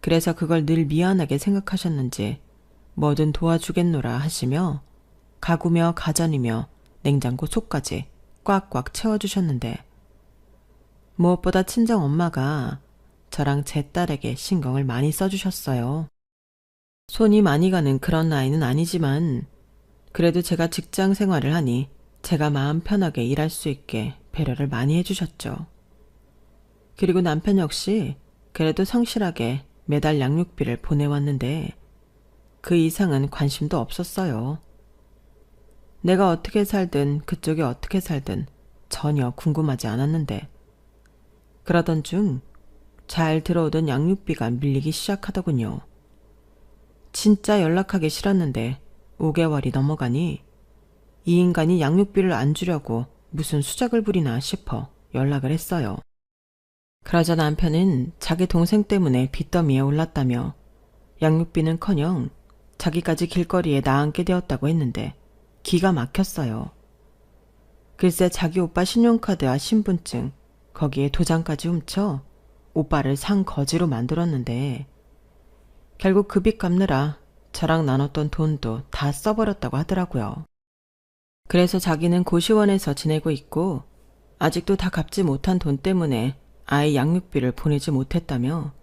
그래서 그걸 늘 미안하게 생각하셨는지 뭐든 도와주겠노라 하시며 가구며 가전이며 냉장고 속까지 꽉꽉 채워주셨는데, 무엇보다 친정 엄마가 저랑 제 딸에게 신경을 많이 써주셨어요. 손이 많이 가는 그런 나이는 아니지만 그래도 제가 직장 생활을 하니 제가 마음 편하게 일할 수 있게 배려를 많이 해주셨죠. 그리고 남편 역시 그래도 성실하게 매달 양육비를 보내왔는데 그 이상은 관심도 없었어요. 내가 어떻게 살든 그쪽이 어떻게 살든 전혀 궁금하지 않았는데, 그러던 중 잘 들어오던 양육비가 밀리기 시작하더군요. 진짜 연락하기 싫었는데 5개월이 넘어가니 이 인간이 양육비를 안 주려고 무슨 수작을 부리나 싶어 연락을 했어요. 그러자 남편은 자기 동생 때문에 빚더미에 올랐다며 양육비는커녕 자기까지 길거리에 나앉게 되었다고 했는데 기가 막혔어요. 글쎄 자기 오빠 신용카드와 신분증, 거기에 도장까지 훔쳐 오빠를 상거지로 만들었는데 결국 그 빚 갚느라 저랑 나눴던 돈도 다 써버렸다고 하더라고요. 그래서 자기는 고시원에서 지내고 있고 아직도 다 갚지 못한 돈 때문에 아이 양육비를 보내지 못했다며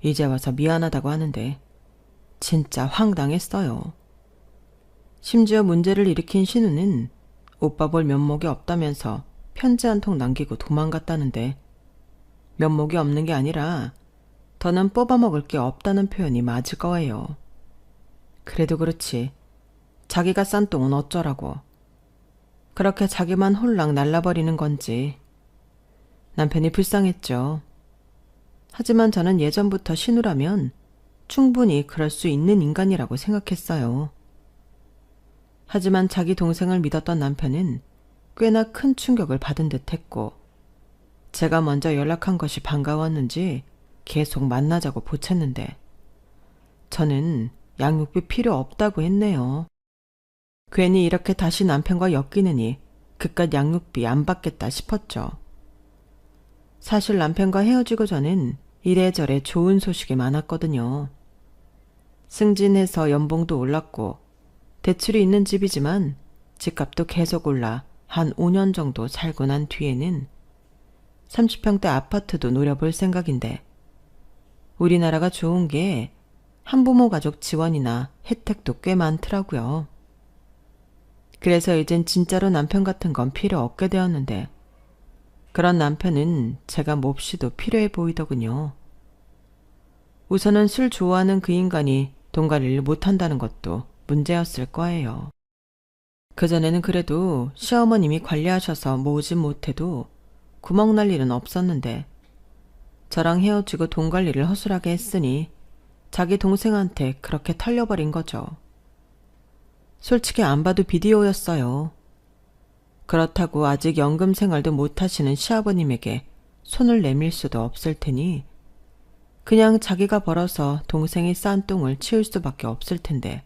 이제 와서 미안하다고 하는데 진짜 황당했어요. 심지어 문제를 일으킨 신우는 오빠 볼 면목이 없다면서 편지 한 통 남기고 도망갔다는데, 면목이 없는 게 아니라 더는 뽑아먹을 게 없다는 표현이 맞을 거예요. 그래도 그렇지 자기가 싼 똥은 어쩌라고. 그렇게 자기만 홀랑 날라버리는 건지. 남편이 불쌍했죠. 하지만 저는 예전부터 신우라면 충분히 그럴 수 있는 인간이라고 생각했어요. 하지만 자기 동생을 믿었던 남편은 꽤나 큰 충격을 받은 듯 했고, 제가 먼저 연락한 것이 반가웠는지 계속 만나자고 보챘는데 저는 양육비 필요 없다고 했네요. 괜히 이렇게 다시 남편과 엮이느니 그깟 양육비 안 받겠다 싶었죠. 사실 남편과 헤어지고 전엔 이래저래 좋은 소식이 많았거든요. 승진해서 연봉도 올랐고 대출이 있는 집이지만 집값도 계속 올라 한 5년 정도 살고 난 뒤에는 30평대 아파트도 노려볼 생각인데, 우리나라가 좋은 게 한부모 가족 지원이나 혜택도 꽤 많더라고요. 그래서 이젠 진짜로 남편 같은 건 필요 없게 되었는데, 그런 남편은 제가 몹시도 필요해 보이더군요. 우선은 술 좋아하는 그 인간이 돈 관리를 못한다는 것도 문제였을 거예요. 그전에는 그래도 시어머님이 관리하셔서 모으진 못해도 구멍 날 일은 없었는데, 저랑 헤어지고 돈 관리를 허술하게 했으니 자기 동생한테 그렇게 털려버린 거죠. 솔직히 안 봐도 비디오였어요. 그렇다고 아직 연금 생활도 못하시는 시아버님에게 손을 내밀 수도 없을 테니 그냥 자기가 벌어서 동생이 싼 똥을 치울 수밖에 없을 텐데,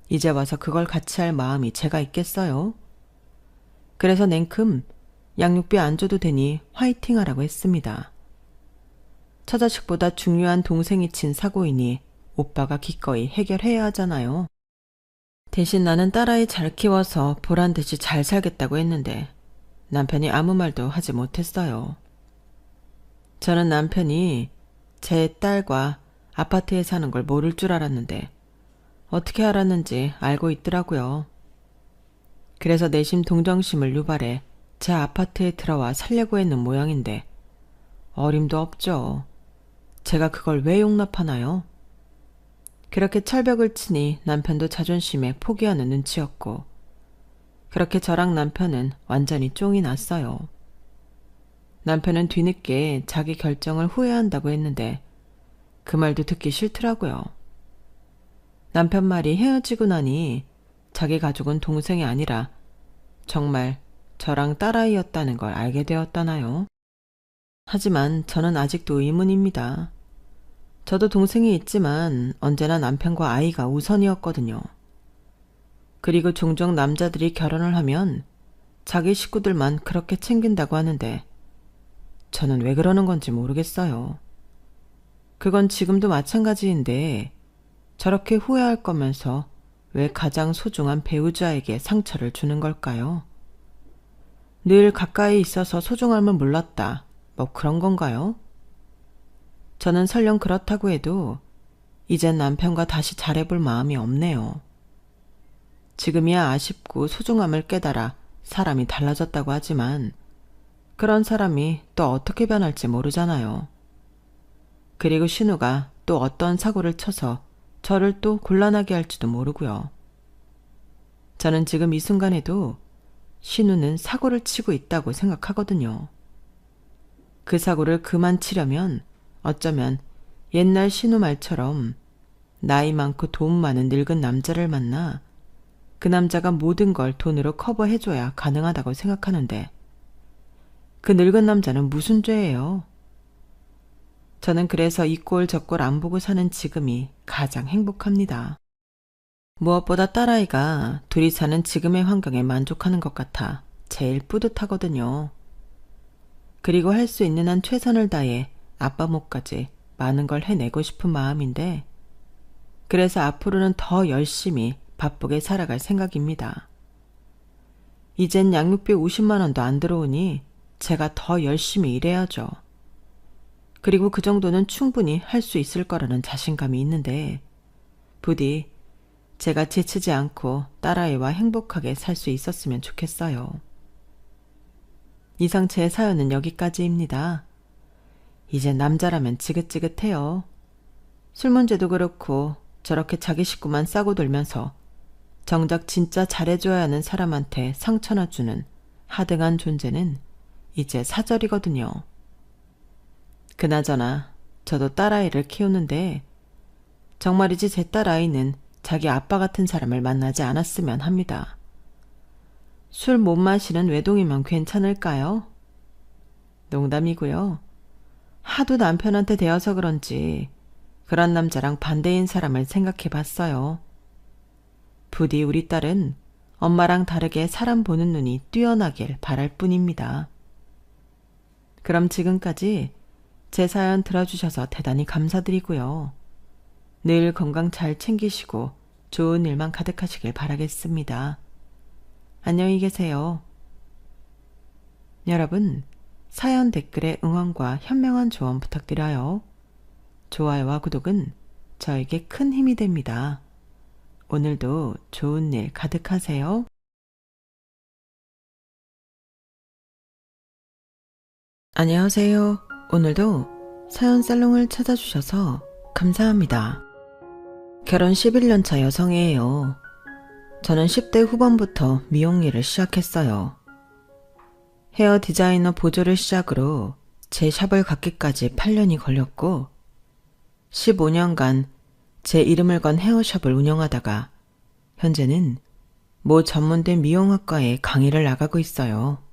이제 와서 그걸 같이 할 마음이 제가 있겠어요? 그래서 냉큼 양육비 안 줘도 되니 화이팅 하라고 했습니다. 처자식보다 중요한 동생이 친 사고이니 오빠가 기꺼이 해결해야 하잖아요. 대신 나는 딸아이 잘 키워서 보란듯이 잘 살겠다고 했는데 남편이 아무 말도 하지 못했어요. 저는 남편이 제 딸과 아파트에 사는 걸 모를 줄 알았는데 어떻게 알았는지 알고 있더라고요. 그래서 내심 동정심을 유발해 제 아파트에 들어와 살려고 했는 모양인데 어림도 없죠. 제가 그걸 왜 용납하나요? 그렇게 철벽을 치니 남편도 자존심에 포기하는 눈치였고, 그렇게 저랑 남편은 완전히 쫑이 났어요. 남편은 뒤늦게 자기 결정을 후회한다고 했는데 그 말도 듣기 싫더라고요. 남편 말이 헤어지고 나니 자기 가족은 동생이 아니라 정말 저랑 딸아이였다는 걸 알게 되었다나요? 하지만 저는 아직도 의문입니다. 저도 동생이 있지만 언제나 남편과 아이가 우선이었거든요. 그리고 종종 남자들이 결혼을 하면 자기 식구들만 그렇게 챙긴다고 하는데 저는 왜 그러는 건지 모르겠어요. 그건 지금도 마찬가지인데 저렇게 후회할 거면서 왜 가장 소중한 배우자에게 상처를 주는 걸까요? 늘 가까이 있어서 소중함을 몰랐다. 뭐 그런 건가요? 저는 설령 그렇다고 해도 이젠 남편과 다시 잘해볼 마음이 없네요. 지금이야 아쉽고 소중함을 깨달아 사람이 달라졌다고 하지만 그런 사람이 또 어떻게 변할지 모르잖아요. 그리고 신우가 또 어떤 사고를 쳐서 저를 또 곤란하게 할지도 모르고요. 저는 지금 이 순간에도 신우는 사고를 치고 있다고 생각하거든요. 그 사고를 그만 치려면 어쩌면 옛날 신우 말처럼 나이 많고 돈 많은 늙은 남자를 만나 그 남자가 모든 걸 돈으로 커버해줘야 가능하다고 생각하는데 그 늙은 남자는 무슨 죄예요? 저는 그래서 이 꼴 저 꼴 안 보고 사는 지금이 가장 행복합니다. 무엇보다 딸아이가 둘이 사는 지금의 환경에 만족하는 것 같아 제일 뿌듯하거든요. 그리고 할 수 있는 한 최선을 다해 아빠 몫까지 많은 걸 해내고 싶은 마음인데 그래서 앞으로는 더 열심히 바쁘게 살아갈 생각입니다. 이젠 양육비 50만 원도 안 들어오니 제가 더 열심히 일해야죠. 그리고 그 정도는 충분히 할 수 있을 거라는 자신감이 있는데 부디 제가 지치지 않고 딸아이와 행복하게 살 수 있었으면 좋겠어요. 이상 제 사연은 여기까지입니다. 이제 남자라면 지긋지긋해요. 술 문제도 그렇고 저렇게 자기 식구만 싸고 돌면서 정작 진짜 잘해줘야 하는 사람한테 상처나 주는 하등한 존재는 이제 사절이거든요. 그나저나 저도 딸아이를 키우는데 정말이지 제 딸아이는 자기 아빠 같은 사람을 만나지 않았으면 합니다. 술 못 마시는 외동이면 괜찮을까요? 농담이고요. 하도 남편한테 대어서 그런지 그런 남자랑 반대인 사람을 생각해 봤어요. 부디 우리 딸은 엄마랑 다르게 사람 보는 눈이 뛰어나길 바랄 뿐입니다. 그럼 지금까지 제 사연 들어주셔서 대단히 감사드리고요. 늘 건강 잘 챙기시고 좋은 일만 가득하시길 바라겠습니다. 안녕히 계세요. 여러분, 사연 댓글에 응원과 현명한 조언 부탁드려요. 좋아요와 구독은 저에게 큰 힘이 됩니다. 오늘도 좋은 일 가득하세요. 안녕하세요. 오늘도 사연 살롱을 찾아주셔서 감사합니다. 결혼 11년 차 여성이에요. 저는 10대 후반부터 미용 일을 시작했어요. 헤어 디자이너 보조를 시작으로 제 샵을 갖기까지 8년이 걸렸고 15년간 제 이름을 건 헤어샵을 운영하다가 현재는 모 전문된 미용학과에 강의를 나가고 있어요.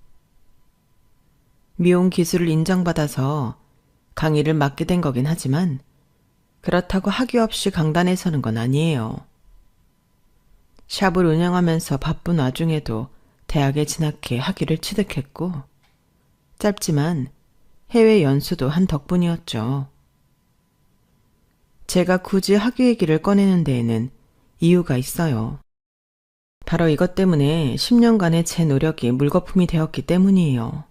미용 기술을 인정받아서 강의를 맡게 된 거긴 하지만 그렇다고 학위 없이 강단에 서는 건 아니에요. 샵을 운영하면서 바쁜 와중에도 대학에 진학해 학위를 취득했고 짧지만 해외 연수도 한 덕분이었죠. 제가 굳이 학위 얘기를 꺼내는 데에는 이유가 있어요. 바로 이것 때문에 10년간의 제 노력이 물거품이 되었기 때문이에요.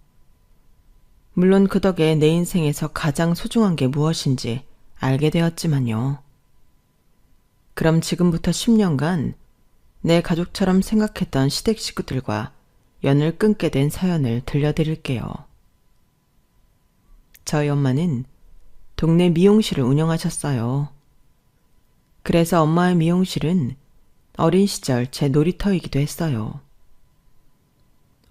물론 그 덕에 내 인생에서 가장 소중한 게 무엇인지 알게 되었지만요. 그럼 지금부터 10년간 내 가족처럼 생각했던 시댁 식구들과 연을 끊게 된 사연을 들려드릴게요. 저희 엄마는 동네 미용실을 운영하셨어요. 그래서 엄마의 미용실은 어린 시절 제 놀이터이기도 했어요.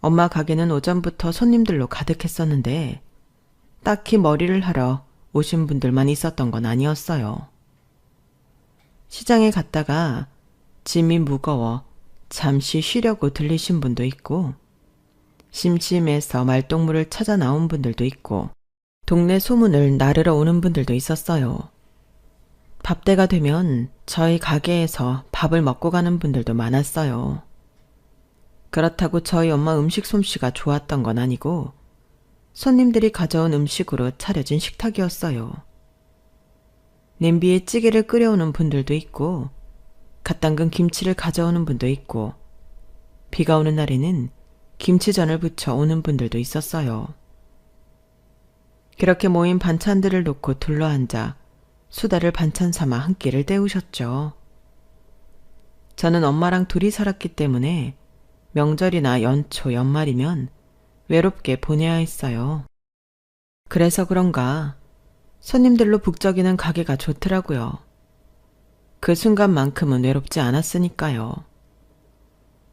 엄마 가게는 오전부터 손님들로 가득했었는데 딱히 머리를 하러 오신 분들만 있었던 건 아니었어요. 시장에 갔다가 짐이 무거워 잠시 쉬려고 들리신 분도 있고, 심심해서 말동무를 찾아 나온 분들도 있고, 동네 소문을 나르러 오는 분들도 있었어요. 밥때가 되면 저희 가게에서 밥을 먹고 가는 분들도 많았어요. 그렇다고 저희 엄마 음식 솜씨가 좋았던 건 아니고 손님들이 가져온 음식으로 차려진 식탁이었어요. 냄비에 찌개를 끓여오는 분들도 있고 갓 담근 김치를 가져오는 분도 있고 비가 오는 날에는 김치전을 부쳐 오는 분들도 있었어요. 그렇게 모인 반찬들을 놓고 둘러앉아 수다를 반찬 삼아 한 끼를 때우셨죠. 저는 엄마랑 둘이 살았기 때문에 명절이나 연초, 연말이면 외롭게 보내야 했어요. 그래서 그런가 손님들로 북적이는 가게가 좋더라고요. 그 순간만큼은 외롭지 않았으니까요.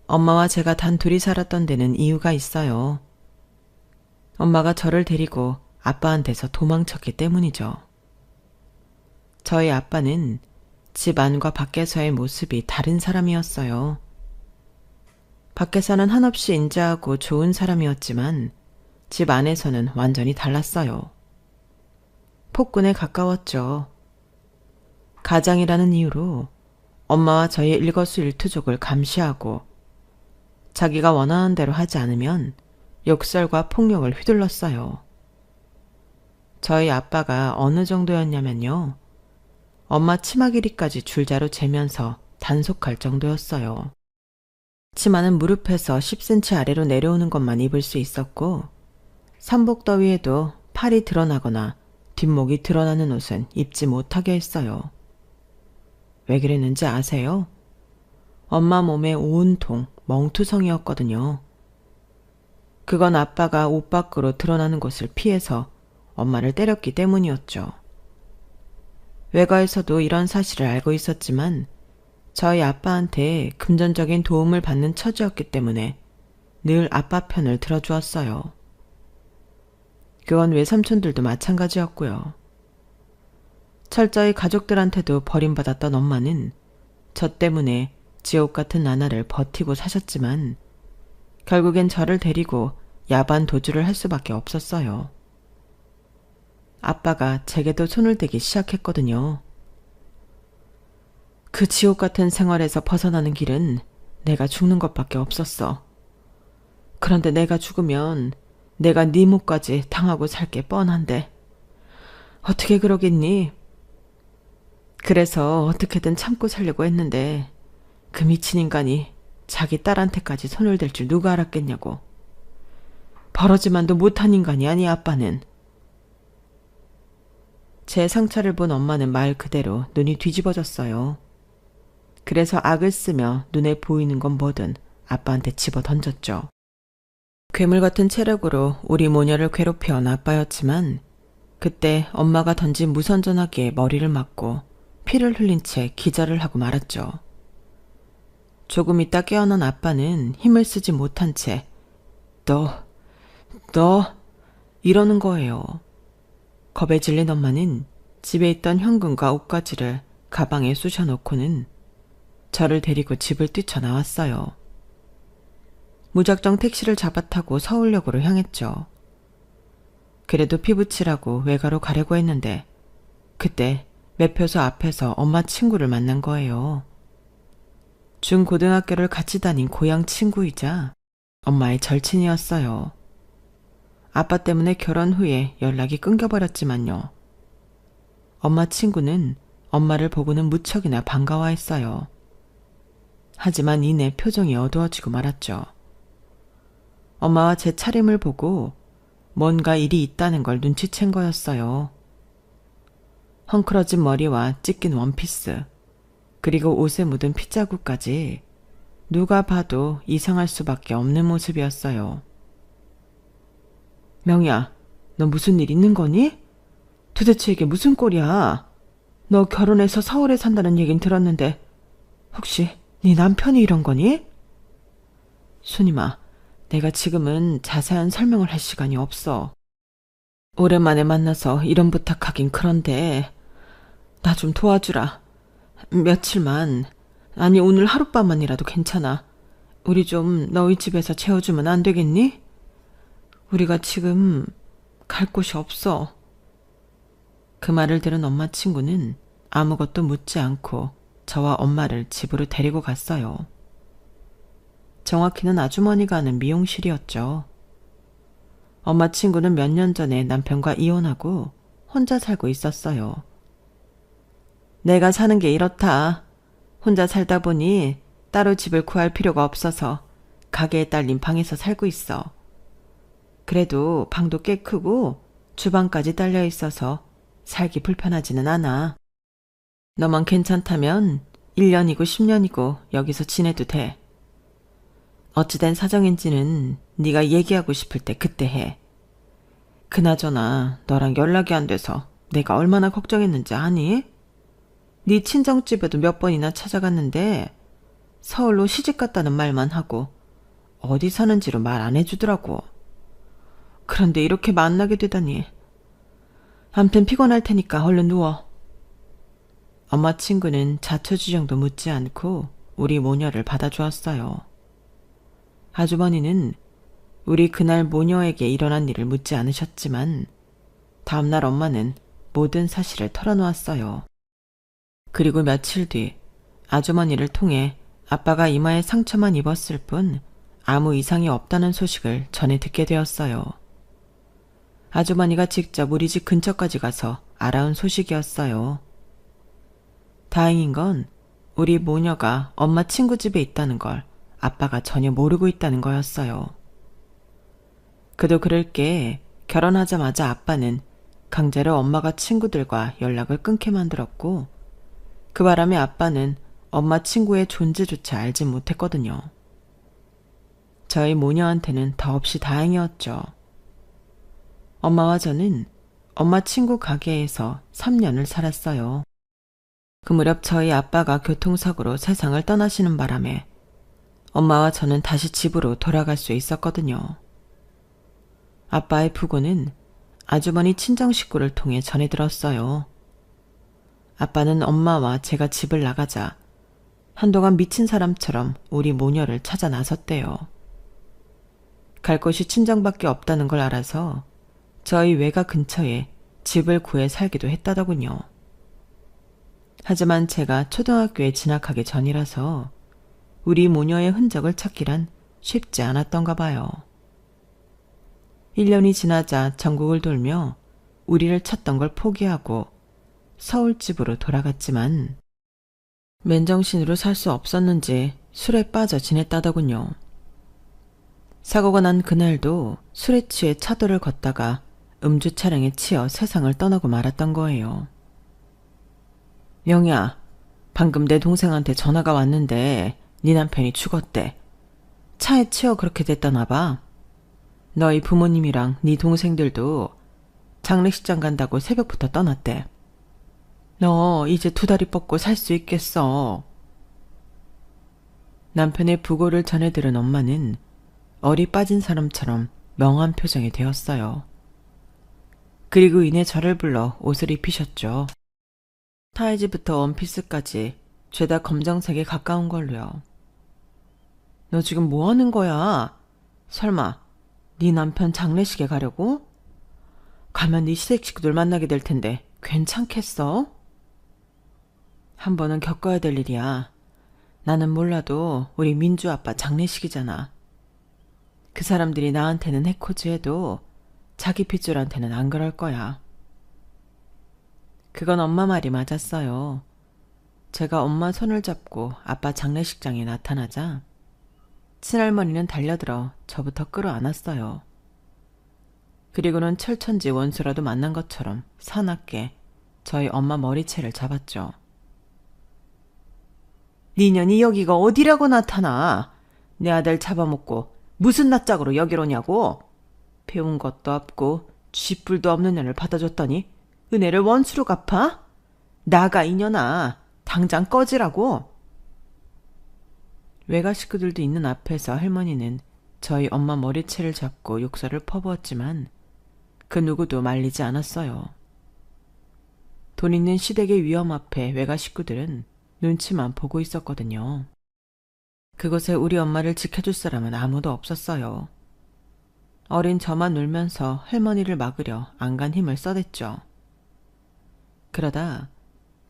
엄마와 제가 단 둘이 살았던 데는 이유가 있어요. 엄마가 저를 데리고 아빠한테서 도망쳤기 때문이죠. 저희 아빠는 집 안과 밖에서의 모습이 다른 사람이었어요. 밖에서는 한없이 인자하고 좋은 사람이었지만 집 안에서는 완전히 달랐어요. 폭군에 가까웠죠. 가장이라는 이유로 엄마와 저의 일거수일투족을 감시하고 자기가 원하는 대로 하지 않으면 욕설과 폭력을 휘둘렀어요. 저희 아빠가 어느 정도였냐면요. 엄마 치마 길이까지 줄자로 재면서 단속할 정도였어요. 치마는 무릎에서 10cm 아래로 내려오는 것만 입을 수 있었고 삼복더위에도 팔이 드러나거나 뒷목이 드러나는 옷은 입지 못하게 했어요. 왜 그랬는지 아세요? 엄마 몸에 온통 멍투성이었거든요. 그건 아빠가 옷 밖으로 드러나는 것을 피해서 엄마를 때렸기 때문이었죠. 외가에서도 이런 사실을 알고 있었지만 저희 아빠한테 금전적인 도움을 받는 처지였기 때문에 늘 아빠 편을 들어주었어요. 그건 외삼촌들도 마찬가지였고요. 철저히 가족들한테도 버림받았던 엄마는 저 때문에 지옥 같은 나날을 버티고 사셨지만 결국엔 저를 데리고 야반 도주를 할 수밖에 없었어요. 아빠가 제게도 손을 대기 시작했거든요. 그 지옥 같은 생활에서 벗어나는 길은 내가 죽는 것밖에 없었어. 그런데 내가 죽으면 내가 네 몫까지 당하고 살 게 뻔한데 어떻게 그러겠니? 그래서 어떻게든 참고 살려고 했는데 그 미친 인간이 자기 딸한테까지 손을 댈 줄 누가 알았겠냐고. 버러지만도 못한 인간이 아니 아빠는. 제 상처를 본 엄마는 말 그대로 눈이 뒤집어졌어요. 그래서 악을 쓰며 눈에 보이는 건 뭐든 아빠한테 집어 던졌죠. 괴물 같은 체력으로 우리 모녀를 괴롭혀온 아빠였지만 그때 엄마가 던진 무선전화기에 머리를 맞고 피를 흘린 채 기절을 하고 말았죠. 조금 있다 깨어난 아빠는 힘을 쓰지 못한 채 너 이러는 거예요. 겁에 질린 엄마는 집에 있던 현금과 옷가지를 가방에 쑤셔놓고는 저를 데리고 집을 뛰쳐나왔어요. 무작정 택시를 잡아타고 서울역으로 향했죠. 그래도 피부치라고 외가로 가려고 했는데 그때 매표소 앞에서 엄마 친구를 만난 거예요. 중고등학교를 같이 다닌 고향 친구이자 엄마의 절친이었어요. 아빠 때문에 결혼 후에 연락이 끊겨버렸지만요. 엄마 친구는 엄마를 보고는 무척이나 반가워했어요. 하지만 이내 표정이 어두워지고 말았죠. 엄마와 제 차림을 보고 뭔가 일이 있다는 걸 눈치챈 거였어요. 헝클어진 머리와 찢긴 원피스, 그리고 옷에 묻은 핏자국까지 누가 봐도 이상할 수밖에 없는 모습이었어요. 명희야, 너 무슨 일 있는 거니? 도대체 이게 무슨 꼴이야? 너 결혼해서 서울에 산다는 얘긴 들었는데 혹시 네 남편이 이런 거니? 순임아, 내가 지금은 자세한 설명을 할 시간이 없어. 오랜만에 만나서 이런 부탁하긴 그런데 나 좀 도와주라. 며칠만, 아니 오늘 하룻밤만이라도 괜찮아. 우리 좀 너희 집에서 재워주면 안 되겠니? 우리가 지금 갈 곳이 없어. 그 말을 들은 엄마 친구는 아무것도 묻지 않고 저와 엄마를 집으로 데리고 갔어요. 정확히는 아주머니가 하는 미용실이었죠. 엄마 친구는 몇 년 전에 남편과 이혼하고 혼자 살고 있었어요. 내가 사는 게 이렇다. 혼자 살다 보니 따로 집을 구할 필요가 없어서 가게에 딸린 방에서 살고 있어. 그래도 방도 꽤 크고 주방까지 딸려 있어서 살기 불편하지는 않아. 너만 괜찮다면 1년이고 10년이고 여기서 지내도 돼. 어찌된 사정인지는 네가 얘기하고 싶을 때 그때 해. 그나저나 너랑 연락이 안 돼서 내가 얼마나 걱정했는지 아니? 네 친정집에도 몇 번이나 찾아갔는데 서울로 시집갔다는 말만 하고 어디 사는지로 말 안 해주더라고. 그런데 이렇게 만나게 되다니. 암튼 피곤할 테니까 얼른 누워. 엄마 친구는 자초지종도 묻지 않고 우리 모녀를 받아주었어요. 아주머니는 우리 그날 모녀에게 일어난 일을 묻지 않으셨지만 다음날 엄마는 모든 사실을 털어놓았어요. 그리고 며칠 뒤 아주머니를 통해 아빠가 이마에 상처만 입었을 뿐 아무 이상이 없다는 소식을 전해 듣게 되었어요. 아주머니가 직접 우리 집 근처까지 가서 알아온 소식이었어요. 다행인 건 우리 모녀가 엄마 친구 집에 있다는 걸 아빠가 전혀 모르고 있다는 거였어요. 그도 그럴 게 결혼하자마자 아빠는 강제로 엄마가 친구들과 연락을 끊게 만들었고 그 바람에 아빠는 엄마 친구의 존재조차 알지 못했거든요. 저희 모녀한테는 더없이 다행이었죠. 엄마와 저는 엄마 친구 가게에서 3년을 살았어요. 그 무렵 저희 아빠가 교통사고로 세상을 떠나시는 바람에 엄마와 저는 다시 집으로 돌아갈 수 있었거든요. 아빠의 부고는 아주머니 친정 식구를 통해 전해 들었어요. 아빠는 엄마와 제가 집을 나가자 한동안 미친 사람처럼 우리 모녀를 찾아 나섰대요. 갈 곳이 친정밖에 없다는 걸 알아서 저희 외가 근처에 집을 구해 살기도 했다더군요. 하지만 제가 초등학교에 진학하기 전이라서 우리 모녀의 흔적을 찾기란 쉽지 않았던가 봐요. 1년이 지나자 전국을 돌며 우리를 찾던 걸 포기하고 서울집으로 돌아갔지만 맨정신으로 살 수 없었는지 술에 빠져 지냈다더군요. 사고가 난 그날도 술에 취해 차도를 걷다가 음주 차량에 치여 세상을 떠나고 말았던 거예요. 영희야, 방금 내 동생한테 전화가 왔는데 네 남편이 죽었대. 차에 치여 그렇게 됐다나 봐. 너희 부모님이랑 네 동생들도 장례식장 간다고 새벽부터 떠났대. 너 이제 2다리 뻗고 살 수 있겠어. 남편의 부고를 전해 들은 엄마는 얼이 빠진 사람처럼 멍한 표정이 되었어요. 그리고 이내 저를 불러 옷을 입히셨죠. 타이즈부터 원피스까지 죄다 검정색에 가까운 걸로요. 너 지금 뭐 하는 거야? 설마 네 남편 장례식에 가려고? 가면 네 시댁 식구들 만나게 될 텐데 괜찮겠어? 한 번은 겪어야 될 일이야. 나는 몰라도 우리 민주 아빠 장례식이잖아. 그 사람들이 나한테는 해코지해도 자기 핏줄한테는 안 그럴 거야. 그건 엄마 말이 맞았어요. 제가 엄마 손을 잡고 아빠 장례식장에 나타나자 친할머니는 달려들어 저부터 끌어안았어요. 그리고는 철천지 원수라도 만난 것처럼 사납게 저희 엄마 머리채를 잡았죠. 네 년이 여기가 어디라고 나타나? 내 아들 잡아먹고 무슨 낯짝으로 여기로 오냐고? 배운 것도 없고 쥐뿔도 없는 년을 받아줬더니 은혜를 원수로 갚아? 나가 이년아. 당장 꺼지라고. 외가 식구들도 있는 앞에서 할머니는 저희 엄마 머리채를 잡고 욕설을 퍼부었지만 그 누구도 말리지 않았어요. 돈 있는 시댁의 위험 앞에 외가 식구들은 눈치만 보고 있었거든요. 그곳에 우리 엄마를 지켜줄 사람은 아무도 없었어요. 어린 저만 울면서 할머니를 막으려 안간 힘을 써댔죠. 그러다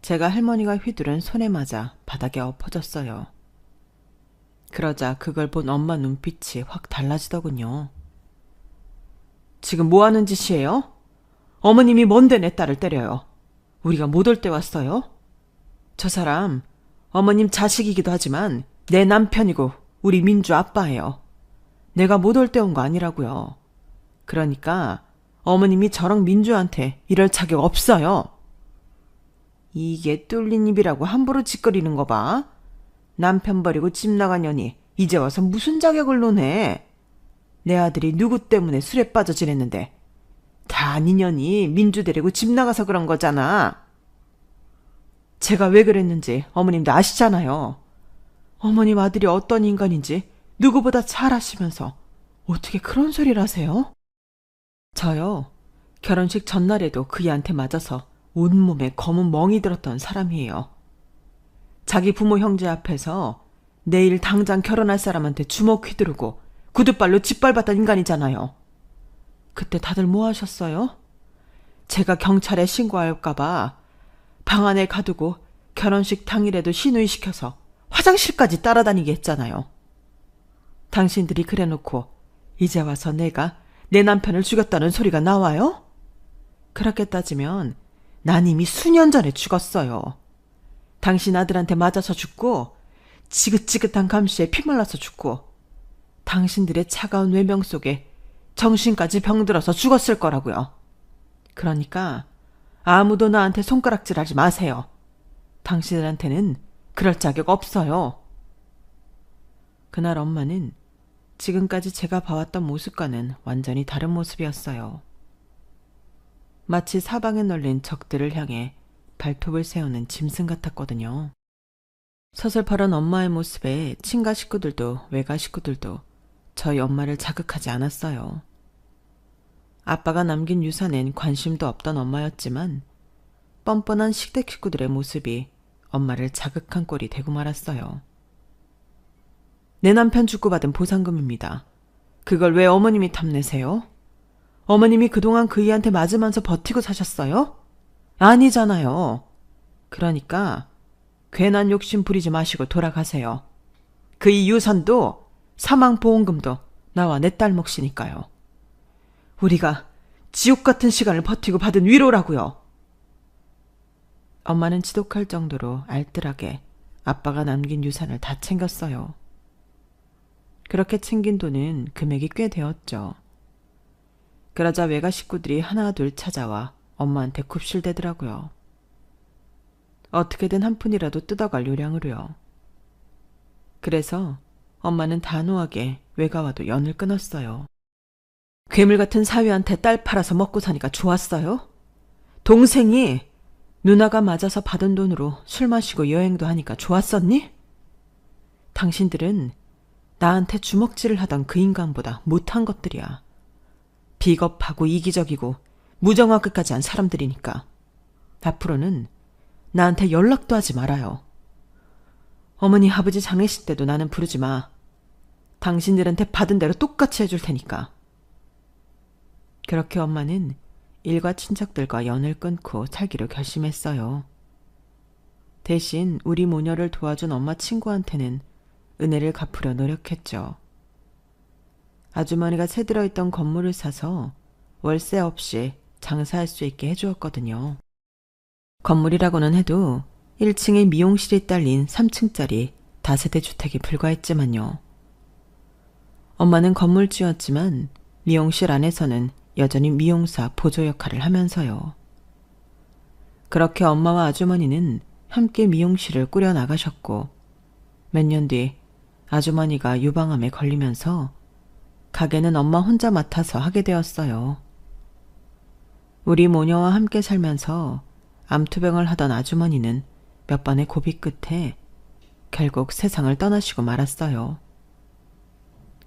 제가 할머니가 휘두른 손에 맞아 바닥에 엎어졌어요. 그러자 그걸 본 엄마 눈빛이 확 달라지더군요. 지금 뭐 하는 짓이에요? 어머님이 뭔데 내 딸을 때려요? 우리가 못 올 때 왔어요? 저 사람 어머님 자식이기도 하지만 내 남편이고 우리 민주 아빠예요. 내가 못 올 때 온 거 아니라고요. 그러니까 어머님이 저랑 민주한테 이럴 자격 없어요. 이게 뚫린 입이라고 함부로 짓거리는 거 봐. 남편 버리고 집 나가냐니 이제 와서 무슨 자격을 논해. 내 아들이 누구 때문에 술에 빠져 지냈는데 다 니년이 민주 데리고 집 나가서 그런 거잖아. 제가 왜 그랬는지 어머님도 아시잖아요. 어머님 아들이 어떤 인간인지 누구보다 잘 아시면서 어떻게 그런 소리를 하세요? 저요. 결혼식 전날에도 그이한테 맞아서 온몸에 검은 멍이 들었던 사람이에요. 자기 부모 형제 앞에서 내일 당장 결혼할 사람한테 주먹 휘두르고 구두발로 짓밟았던 인간이잖아요. 그때 다들 뭐 하셨어요? 제가 경찰에 신고할까봐 방 안에 가두고 결혼식 당일에도 신우이시켜서 화장실까지 따라다니게 했잖아요. 당신들이 그래놓고 이제 와서 내가 내 남편을 죽였다는 소리가 나와요? 그렇게 따지면 난 이미 수년 전에 죽었어요. 당신 아들한테 맞아서 죽고 지긋지긋한 감시에 피말라서 죽고 당신들의 차가운 외명 속에 정신까지 병들어서 죽었을 거라고요. 그러니까 아무도 나한테 손가락질하지 마세요. 당신들한테는 그럴 자격 없어요. 그날 엄마는 지금까지 제가 봐왔던 모습과는 완전히 다른 모습이었어요. 마치 사방에 널린 적들을 향해 발톱을 세우는 짐승 같았거든요. 서슬퍼런 엄마의 모습에 친가 식구들도 외가 식구들도 저희 엄마를 자극하지 않았어요. 아빠가 남긴 유산엔 관심도 없던 엄마였지만 뻔뻔한 시댁 식구들의 모습이 엄마를 자극한 꼴이 되고 말았어요. 내 남편 죽고 받은 보상금입니다. 그걸 왜 어머님이 탐내세요? 어머님이 그동안 그이한테 맞으면서 버티고 사셨어요? 아니잖아요. 그러니까 괜한 욕심 부리지 마시고 돌아가세요. 그이 유산도 사망보험금도 나와 내 딸 몫이니까요. 우리가 지옥 같은 시간을 버티고 받은 위로라고요. 엄마는 지독할 정도로 알뜰하게 아빠가 남긴 유산을 다 챙겼어요. 그렇게 챙긴 돈은 금액이 꽤 되었죠. 그러자 외가 식구들이 하나둘 찾아와 엄마한테 굽실대더라고요. 어떻게든 한 푼이라도 뜯어갈 요량으로요. 그래서 엄마는 단호하게 외가와도 연을 끊었어요. 괴물 같은 사위한테 딸 팔아서 먹고 사니까 좋았어요? 동생이 누나가 맞아서 받은 돈으로 술 마시고 여행도 하니까 좋았었니? 당신들은 나한테 주먹질을 하던 그 인간보다 못한 것들이야. 비겁하고 이기적이고 무정하게까지 한 사람들이니까 앞으로는 나한테 연락도 하지 말아요. 어머니 아버지 장례식 때도 나는 부르지 마. 당신들한테 받은 대로 똑같이 해줄 테니까. 그렇게 엄마는 일가 친척들과 연을 끊고 살기로 결심했어요. 대신 우리 모녀를 도와준 엄마 친구한테는 은혜를 갚으려 노력했죠. 아주머니가 새 들어있던 건물을 사서 월세 없이 장사할 수 있게 해주었거든요. 건물이라고는 해도 1층에 미용실이 딸린 3층짜리 다세대 주택에 불과했지만요. 엄마는 건물주였지만 미용실 안에서는 여전히 미용사 보조 역할을 하면서요. 그렇게 엄마와 아주머니는 함께 미용실을 꾸려 나가셨고 몇 년 뒤 아주머니가 유방암에 걸리면서 가게는 엄마 혼자 맡아서 하게 되었어요. 우리 모녀와 함께 살면서 암투병을 하던 아주머니는 몇 번의 고비 끝에 결국 세상을 떠나시고 말았어요.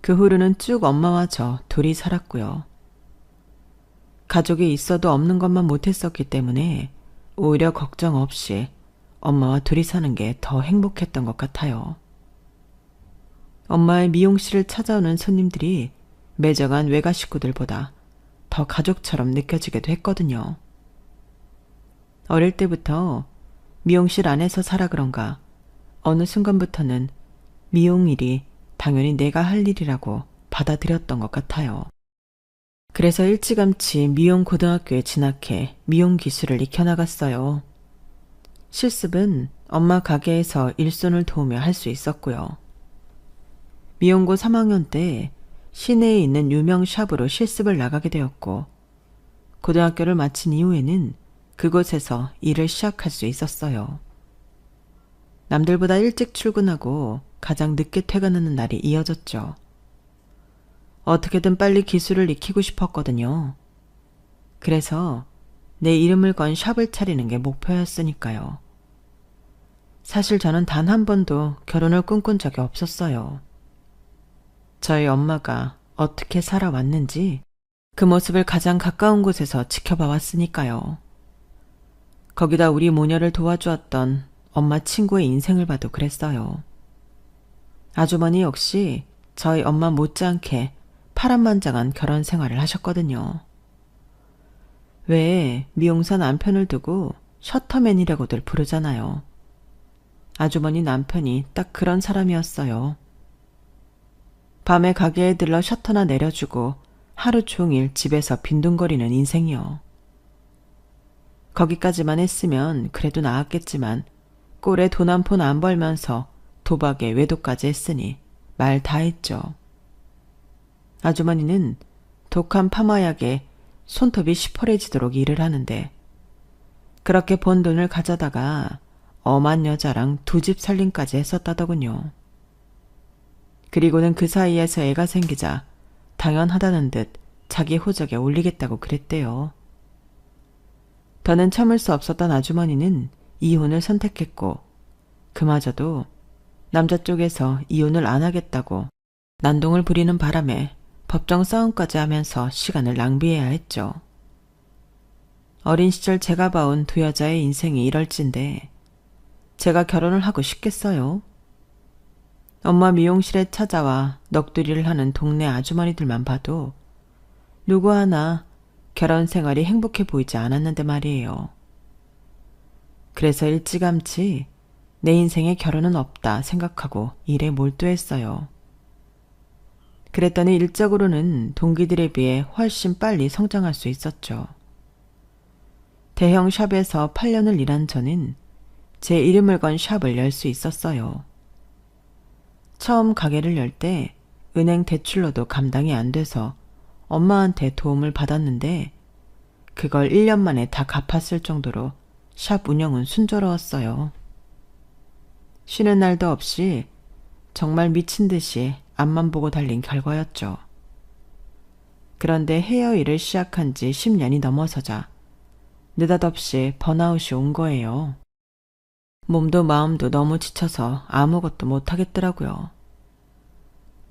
그 후로는 쭉 엄마와 저 둘이 살았고요. 가족이 있어도 없는 것만 못했었기 때문에 오히려 걱정 없이 엄마와 둘이 사는 게 더 행복했던 것 같아요. 엄마의 미용실을 찾아오는 손님들이 매정한 외가 식구들보다 더 가족처럼 느껴지기도 했거든요. 어릴 때부터 미용실 안에서 살아 그런가 어느 순간부터는 미용일이 당연히 내가 할 일이라고 받아들였던 것 같아요. 그래서 일찌감치 미용고등학교에 진학해 미용 기술을 익혀나갔어요. 실습은 엄마 가게에서 일손을 도우며 할 수 있었고요. 미용고 3학년 때 시내에 있는 유명 샵으로 실습을 나가게 되었고, 고등학교를 마친 이후에는 그곳에서 일을 시작할 수 있었어요. 남들보다 일찍 출근하고 가장 늦게 퇴근하는 날이 이어졌죠. 어떻게든 빨리 기술을 익히고 싶었거든요. 그래서 내 이름을 건 샵을 차리는 게 목표였으니까요. 사실 저는 단 한 번도 결혼을 꿈꾼 적이 없었어요. 저희 엄마가 어떻게 살아왔는지 그 모습을 가장 가까운 곳에서 지켜봐 왔으니까요. 거기다 우리 모녀를 도와주었던 엄마 친구의 인생을 봐도 그랬어요. 아주머니 역시 저희 엄마 못지않게 파란만장한 결혼 생활을 하셨거든요. 왜 미용사 남편을 두고 셔터맨이라고들 부르잖아요. 아주머니 남편이 딱 그런 사람이었어요. 밤에 가게에 들러 셔터나 내려주고 하루 종일 집에서 빈둥거리는 인생이요. 거기까지만 했으면 그래도 나았겠지만 꼴에 돈 한 푼 안 벌면서 도박에 외도까지 했으니 말 다 했죠. 아주머니는 독한 파마약에 손톱이 시퍼레지도록 일을 하는데, 그렇게 번 돈을 가져다가 엄한 여자랑 두 집 살림까지 했었다더군요. 그리고는 그 사이에서 애가 생기자 당연하다는 듯 자기 호적에 올리겠다고 그랬대요. 더는 참을 수 없었던 아주머니는 이혼을 선택했고, 그마저도 남자 쪽에서 이혼을 안 하겠다고 난동을 부리는 바람에 법정 싸움까지 하면서 시간을 낭비해야 했죠. 어린 시절 제가 봐온 두 여자의 인생이 이럴진데 제가 결혼을 하고 싶겠어요? 엄마 미용실에 찾아와 넋두리를 하는 동네 아주머니들만 봐도 누구 하나 결혼 생활이 행복해 보이지 않았는데 말이에요. 그래서 일찌감치 내 인생에 결혼은 없다 생각하고 일에 몰두했어요. 그랬더니 일적으로는 동기들에 비해 훨씬 빨리 성장할 수 있었죠. 대형 샵에서 8년을 일한 저는 제 이름을 건 샵을 열 수 있었어요. 처음 가게를 열 때 은행 대출로도 감당이 안 돼서 엄마한테 도움을 받았는데 그걸 1년 만에 다 갚았을 정도로 샵 운영은 순조로웠어요. 쉬는 날도 없이 정말 미친 듯이 앞만 보고 달린 결과였죠. 그런데 헤어일을 시작한 지 10년이 넘어서자 느닷없이 번아웃이 온 거예요. 몸도 마음도 너무 지쳐서 아무것도 못하겠더라고요.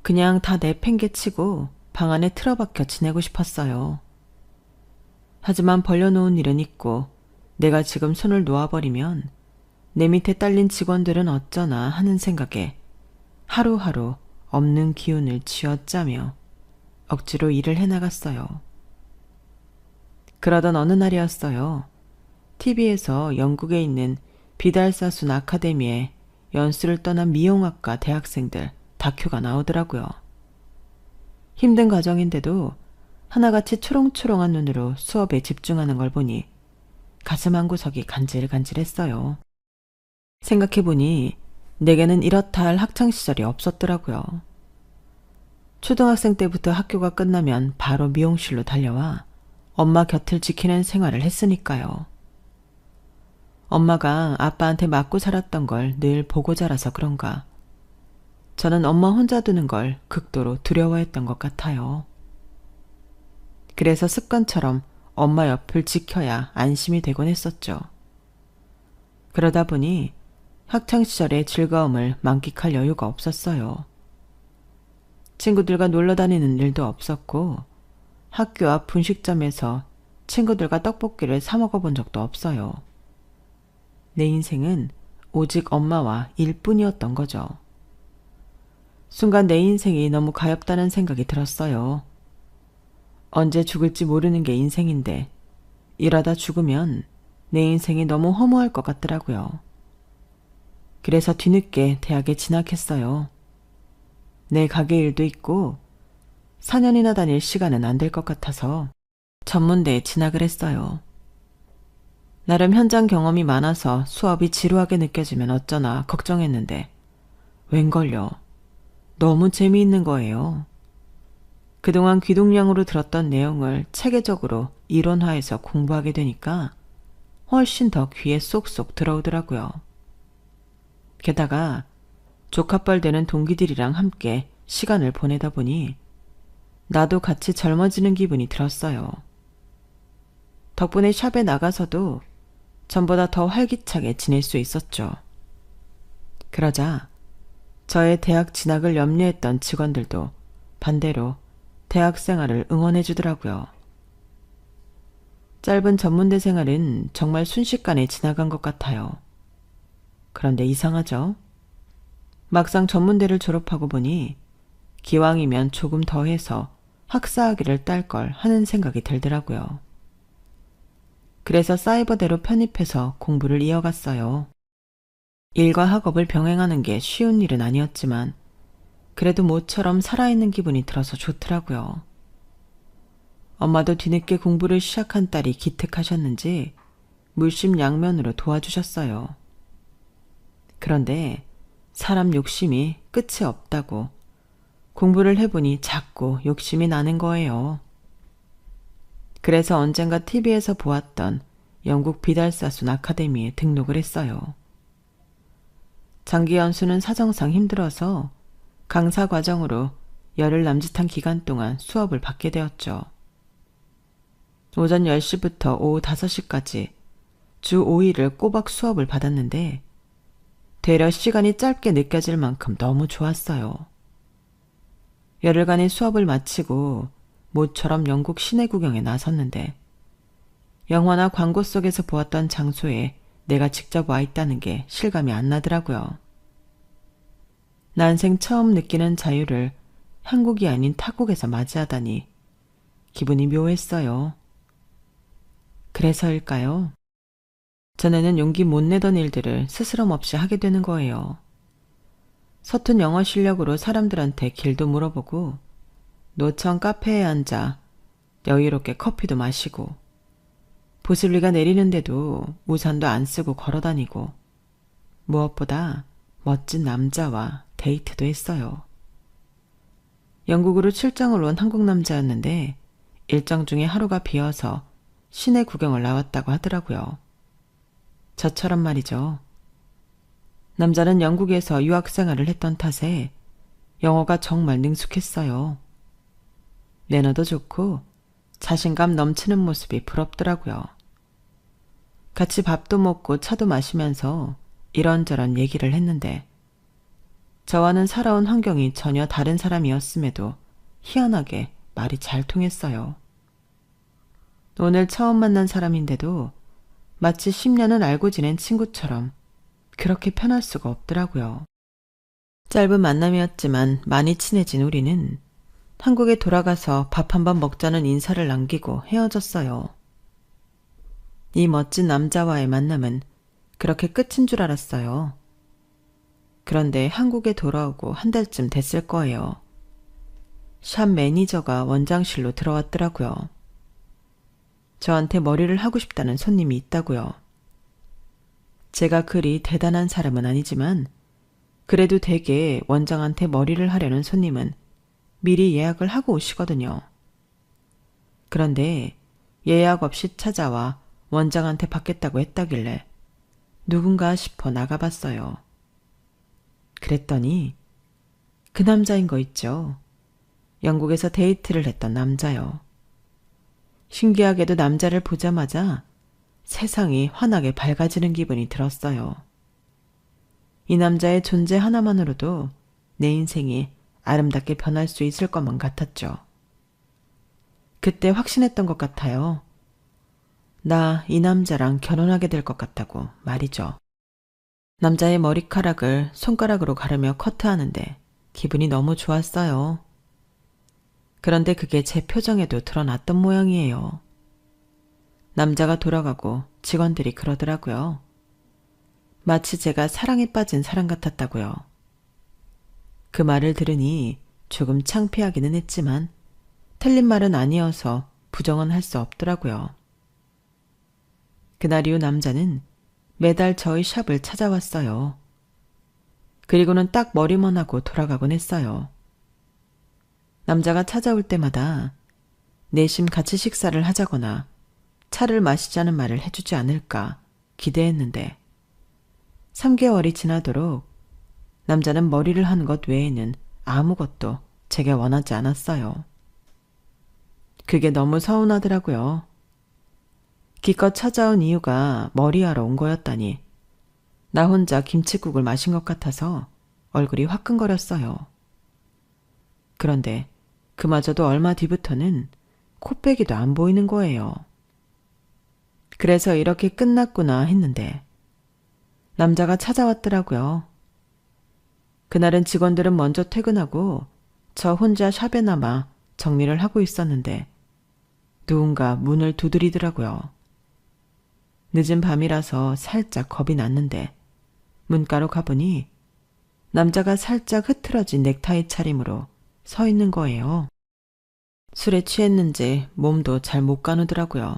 그냥 다 내팽개치고 방 안에 틀어박혀 지내고 싶었어요. 하지만 벌려놓은 일은 있고 내가 지금 손을 놓아버리면 내 밑에 딸린 직원들은 어쩌나 하는 생각에 하루하루 없는 기운을 쥐어짜며 억지로 일을 해나갔어요. 그러던 어느 날이었어요. TV에서 영국에 있는 비달사순 아카데미에 연수를 떠난 미용학과 대학생들 다큐가 나오더라고요. 힘든 과정인데도 하나같이 초롱초롱한 눈으로 수업에 집중하는 걸 보니 가슴 한 구석이 간질간질했어요. 생각해보니 내게는 이렇다 할 학창시절이 없었더라고요. 초등학생 때부터 학교가 끝나면 바로 미용실로 달려와 엄마 곁을 지키는 생활을 했으니까요. 엄마가 아빠한테 맞고 살았던 걸 늘 보고 자라서 그런가 저는 엄마 혼자 두는 걸 극도로 두려워했던 것 같아요. 그래서 습관처럼 엄마 옆을 지켜야 안심이 되곤 했었죠. 그러다 보니 학창시절의 즐거움을 만끽할 여유가 없었어요. 친구들과 놀러 다니는 일도 없었고 학교 앞 분식점에서 친구들과 떡볶이를 사 먹어본 적도 없어요. 내 인생은 오직 엄마와 일뿐이었던 거죠. 순간 내 인생이 너무 가엾다는 생각이 들었어요. 언제 죽을지 모르는 게 인생인데 이러다 죽으면 내 인생이 너무 허무할 것 같더라고요. 그래서 뒤늦게 대학에 진학했어요. 내 가게 일도 있고 4년이나 다닐 시간은 안 될 것 같아서 전문대에 진학을 했어요. 나름 현장 경험이 많아서 수업이 지루하게 느껴지면 어쩌나 걱정했는데 웬걸요. 너무 재미있는 거예요. 그동안 귀동냥으로 들었던 내용을 체계적으로 이론화해서 공부하게 되니까 훨씬 더 귀에 쏙쏙 들어오더라고요. 게다가 조카뻘 되는 동기들이랑 함께 시간을 보내다 보니 나도 같이 젊어지는 기분이 들었어요. 덕분에 샵에 나가서도 전보다 더 활기차게 지낼 수 있었죠. 그러자 저의 대학 진학을 염려했던 직원들도 반대로 대학 생활을 응원해 주더라고요. 짧은 전문대 생활은 정말 순식간에 지나간 것 같아요. 그런데 이상하죠? 막상 전문대를 졸업하고 보니 기왕이면 조금 더 해서 학사학위를 딸 걸 하는 생각이 들더라고요. 그래서 사이버대로 편입해서 공부를 이어갔어요. 일과 학업을 병행하는 게 쉬운 일은 아니었지만 그래도 모처럼 살아있는 기분이 들어서 좋더라고요. 엄마도 뒤늦게 공부를 시작한 딸이 기특하셨는지 물심양면으로 도와주셨어요. 그런데 사람 욕심이 끝이 없다고 공부를 해보니 자꾸 욕심이 나는 거예요. 그래서 언젠가 TV에서 보았던 영국 비달사순 아카데미에 등록을 했어요. 장기 연수는 사정상 힘들어서 강사 과정으로 열흘 남짓한 기간 동안 수업을 받게 되었죠. 오전 10시부터 오후 5시까지 주 5일을 꼬박 수업을 받았는데 되려 시간이 짧게 느껴질 만큼 너무 좋았어요. 열흘간의 수업을 마치고 모처럼 영국 시내 구경에 나섰는데 영화나 광고 속에서 보았던 장소에 내가 직접 와 있다는 게 실감이 안 나더라고요. 난생 처음 느끼는 자유를 한국이 아닌 타국에서 맞이하다니 기분이 묘했어요. 그래서일까요? 전에는 용기 못 내던 일들을 스스럼 없이 하게 되는 거예요. 서툰 영어 실력으로 사람들한테 길도 물어보고 노천 카페에 앉아 여유롭게 커피도 마시고 부슬비가 내리는데도 우산도 안 쓰고 걸어다니고 무엇보다 멋진 남자와 데이트도 했어요. 영국으로 출장을 온 한국 남자였는데 일정 중에 하루가 비어서 시내 구경을 나왔다고 하더라고요. 저처럼 말이죠. 남자는 영국에서 유학생활을 했던 탓에 영어가 정말 능숙했어요. 매너도 좋고 자신감 넘치는 모습이 부럽더라고요. 같이 밥도 먹고 차도 마시면서 이런저런 얘기를 했는데 저와는 살아온 환경이 전혀 다른 사람이었음에도 희한하게 말이 잘 통했어요. 오늘 처음 만난 사람인데도 마치 10년은 알고 지낸 친구처럼 그렇게 편할 수가 없더라고요. 짧은 만남이었지만 많이 친해진 우리는 한국에 돌아가서 밥 한번 먹자는 인사를 남기고 헤어졌어요. 이 멋진 남자와의 만남은 그렇게 끝인 줄 알았어요. 그런데 한국에 돌아오고 한 달쯤 됐을 거예요. 샵 매니저가 원장실로 들어왔더라고요. 저한테 머리를 하고 싶다는 손님이 있다고요. 제가 그리 대단한 사람은 아니지만 그래도 대개 원장한테 머리를 하려는 손님은 미리 예약을 하고 오시거든요. 그런데 예약 없이 찾아와 원장한테 받겠다고 했다길래 누군가 싶어 나가봤어요. 그랬더니 그 남자인 거 있죠. 영국에서 데이트를 했던 남자요. 신기하게도 남자를 보자마자 세상이 환하게 밝아지는 기분이 들었어요. 이 남자의 존재 하나만으로도 내 인생이 아름답게 변할 수 있을 것만 같았죠. 그때 확신했던 것 같아요. 나 이 남자랑 결혼하게 될 것 같다고 말이죠. 남자의 머리카락을 손가락으로 가르며 커트하는데 기분이 너무 좋았어요. 그런데 그게 제 표정에도 드러났던 모양이에요. 남자가 돌아가고 직원들이 그러더라고요. 마치 제가 사랑에 빠진 사람 같았다고요. 그 말을 들으니 조금 창피하기는 했지만 틀린 말은 아니어서 부정은 할 수 없더라고요. 그날 이후 남자는 매달 저희 샵을 찾아왔어요. 그리고는 딱 머리만 하고 돌아가곤 했어요. 남자가 찾아올 때마다 내심 같이 식사를 하자거나 차를 마시자는 말을 해주지 않을까 기대했는데 3개월이 지나도록 남자는 머리를 한 것 외에는 아무것도 제게 원하지 않았어요. 그게 너무 서운하더라고요. 기껏 찾아온 이유가 머리하러 온 거였다니 나 혼자 김칫국을 마신 것 같아서 얼굴이 화끈거렸어요. 그런데 그마저도 얼마 뒤부터는 코빼기도 안 보이는 거예요. 그래서 이렇게 끝났구나 했는데 남자가 찾아왔더라고요. 그날은 직원들은 먼저 퇴근하고 저 혼자 샵에 남아 정리를 하고 있었는데 누군가 문을 두드리더라고요. 늦은 밤이라서 살짝 겁이 났는데 문가로 가보니 남자가 살짝 흐트러진 넥타이 차림으로 서 있는 거예요. 술에 취했는지 몸도 잘 못 가누더라고요.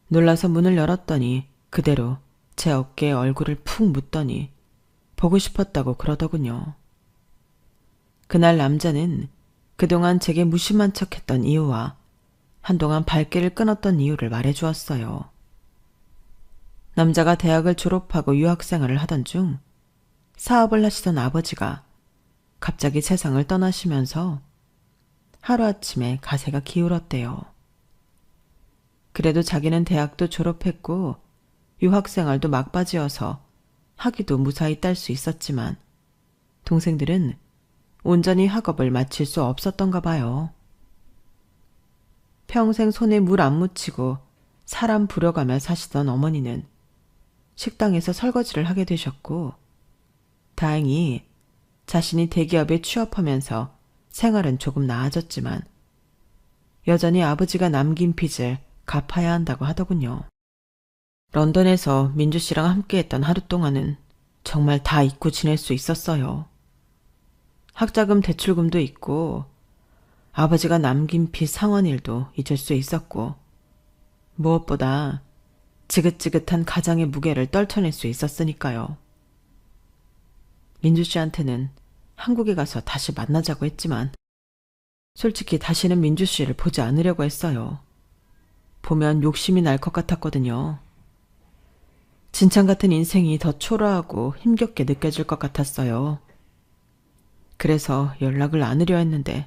놀라서 문을 열었더니 그대로 제 어깨에 얼굴을 푹 묻더니 보고 싶었다고 그러더군요. 그날 남자는 그동안 제게 무심한 척했던 이유와 한동안 발길을 끊었던 이유를 말해주었어요. 남자가 대학을 졸업하고 유학생활을 하던 중 사업을 하시던 아버지가 갑자기 세상을 떠나시면서 하루아침에 가세가 기울었대요. 그래도 자기는 대학도 졸업했고 유학생활도 막바지여서 학위도 무사히 딸 수 있었지만 동생들은 온전히 학업을 마칠 수 없었던가 봐요. 평생 손에 물 안 묻히고 사람 부려가며 사시던 어머니는 식당에서 설거지를 하게 되셨고 다행히 자신이 대기업에 취업하면서 생활은 조금 나아졌지만 여전히 아버지가 남긴 빚을 갚아야 한다고 하더군요. 런던에서 민주 씨랑 함께했던 하루 동안은 정말 다 잊고 지낼 수 있었어요. 학자금 대출금도 있고 아버지가 남긴 빚 상환일도 잊을 수 있었고 무엇보다 지긋지긋한 가장의 무게를 떨쳐낼 수 있었으니까요. 민주 씨한테는 한국에 가서 다시 만나자고 했지만 솔직히 다시는 민주 씨를 보지 않으려고 했어요. 보면 욕심이 날 것 같았거든요. 진창 같은 인생이 더 초라하고 힘겹게 느껴질 것 같았어요. 그래서 연락을 안 하려 했는데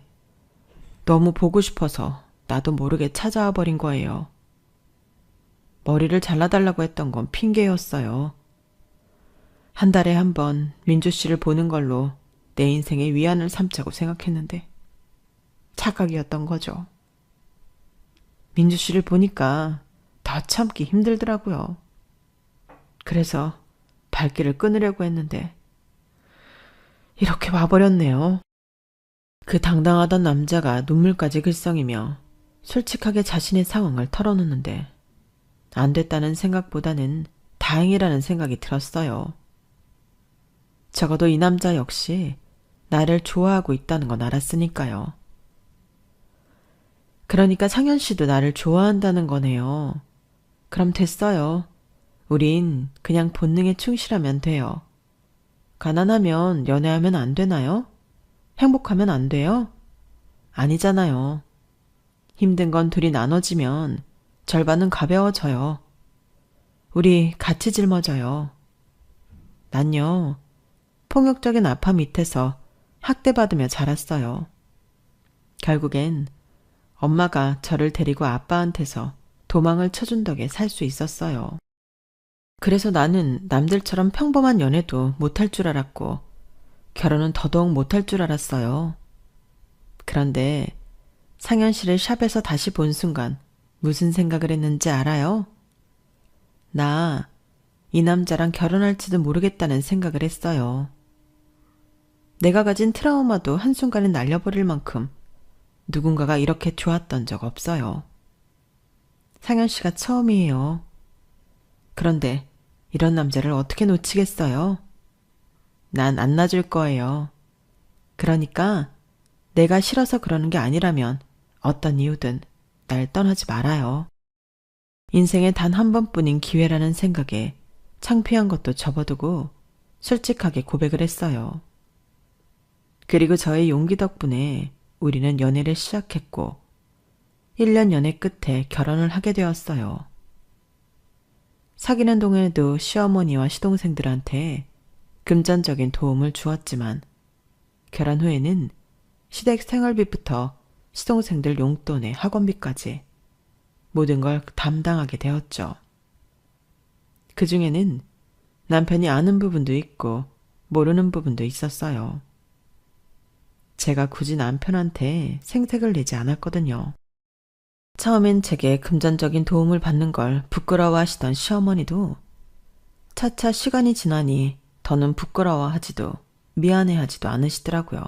너무 보고 싶어서 나도 모르게 찾아와 버린 거예요. 머리를 잘라달라고 했던 건 핑계였어요. 한 달에 한 번 민주 씨를 보는 걸로 내 인생의 위안을 삼자고 생각했는데 착각이었던 거죠. 민주 씨를 보니까 더 참기 힘들더라고요. 그래서 발길을 끊으려고 했는데 이렇게 와버렸네요. 그 당당하던 남자가 눈물까지 글썽이며 솔직하게 자신의 상황을 털어놓는데 안 됐다는 생각보다는 다행이라는 생각이 들었어요. 적어도 이 남자 역시 나를 좋아하고 있다는 건 알았으니까요. 그러니까 상현 씨도 나를 좋아한다는 거네요. 그럼 됐어요. 우린 그냥 본능에 충실하면 돼요. 가난하면 연애하면 안 되나요? 행복하면 안 돼요? 아니잖아요. 힘든 건 둘이 나눠지면 절반은 가벼워져요. 우리 같이 짊어져요. 난요, 폭력적인 아빠 밑에서 학대받으며 자랐어요. 결국엔 엄마가 저를 데리고 아빠한테서 도망을 쳐준 덕에 살 수 있었어요. 그래서 나는 남들처럼 평범한 연애도 못할 줄 알았고 결혼은 더더욱 못할 줄 알았어요. 그런데 상현 씨를 샵에서 다시 본 순간 무슨 생각을 했는지 알아요? 나 이 남자랑 결혼할지도 모르겠다는 생각을 했어요. 내가 가진 트라우마도 한순간에 날려버릴 만큼 누군가가 이렇게 좋았던 적 없어요. 상현 씨가 처음이에요. 그런데 이런 남자를 어떻게 놓치겠어요? 난 안 놔줄 거예요. 그러니까 내가 싫어서 그러는 게 아니라면 어떤 이유든 날 떠나지 말아요. 인생에 단 한 번뿐인 기회라는 생각에 창피한 것도 접어두고 솔직하게 고백을 했어요. 그리고 저의 용기 덕분에 우리는 연애를 시작했고 1년 연애 끝에 결혼을 하게 되었어요. 사귀는 동안에도 시어머니와 시동생들한테 금전적인 도움을 주었지만 결혼 후에는 시댁 생활비부터 시동생들 용돈에 학원비까지 모든 걸 담당하게 되었죠. 그 중에는 남편이 아는 부분도 있고 모르는 부분도 있었어요. 제가 굳이 남편한테 생색을 내지 않았거든요. 처음엔 제게 금전적인 도움을 받는 걸 부끄러워하시던 시어머니도 차차 시간이 지나니 더는 부끄러워하지도 미안해하지도 않으시더라고요.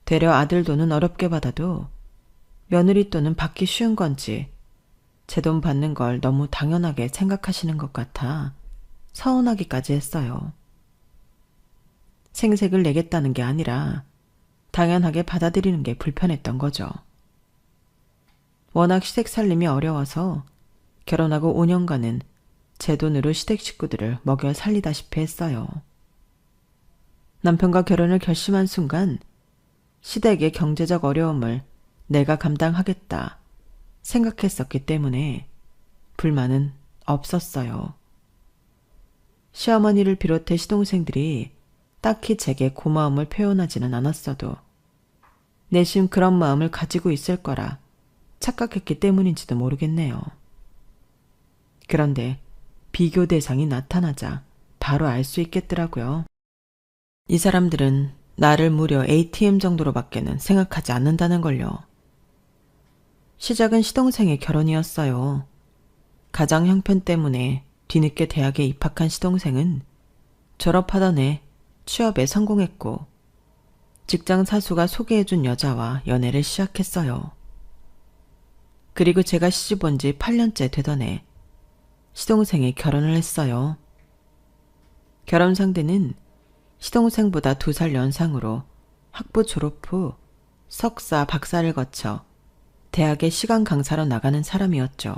되려 아들 돈은 어렵게 받아도 며느리 돈은 받기 쉬운 건지 제 돈 받는 걸 너무 당연하게 생각하시는 것 같아 서운하기까지 했어요. 생색을 내겠다는 게 아니라 당연하게 받아들이는 게 불편했던 거죠. 워낙 시댁 살림이 어려워서 결혼하고 5년간은 제 돈으로 시댁 식구들을 먹여 살리다시피 했어요. 남편과 결혼을 결심한 순간 시댁의 경제적 어려움을 내가 감당하겠다 생각했었기 때문에 불만은 없었어요. 시어머니를 비롯해 시동생들이 딱히 제게 고마움을 표현하지는 않았어도 내심 그런 마음을 가지고 있을 거라 착각했기 때문인지도 모르겠네요. 그런데 비교 대상이 나타나자 바로 알 수 있겠더라고요. 이 사람들은 나를 무려 ATM 정도로밖에는 생각하지 않는다는 걸요. 시작은 시동생의 결혼이었어요. 가정 형편 때문에 뒤늦게 대학에 입학한 시동생은 졸업하던 해 취업에 성공했고 직장 사수가 소개해준 여자와 연애를 시작했어요. 그리고 제가 시집 온 지 8년째 되던 해 시동생이 결혼을 했어요. 결혼 상대는 시동생보다 2살 연상으로 학부 졸업 후 석사, 박사를 거쳐 대학에 시간 강사로 나가는 사람이었죠.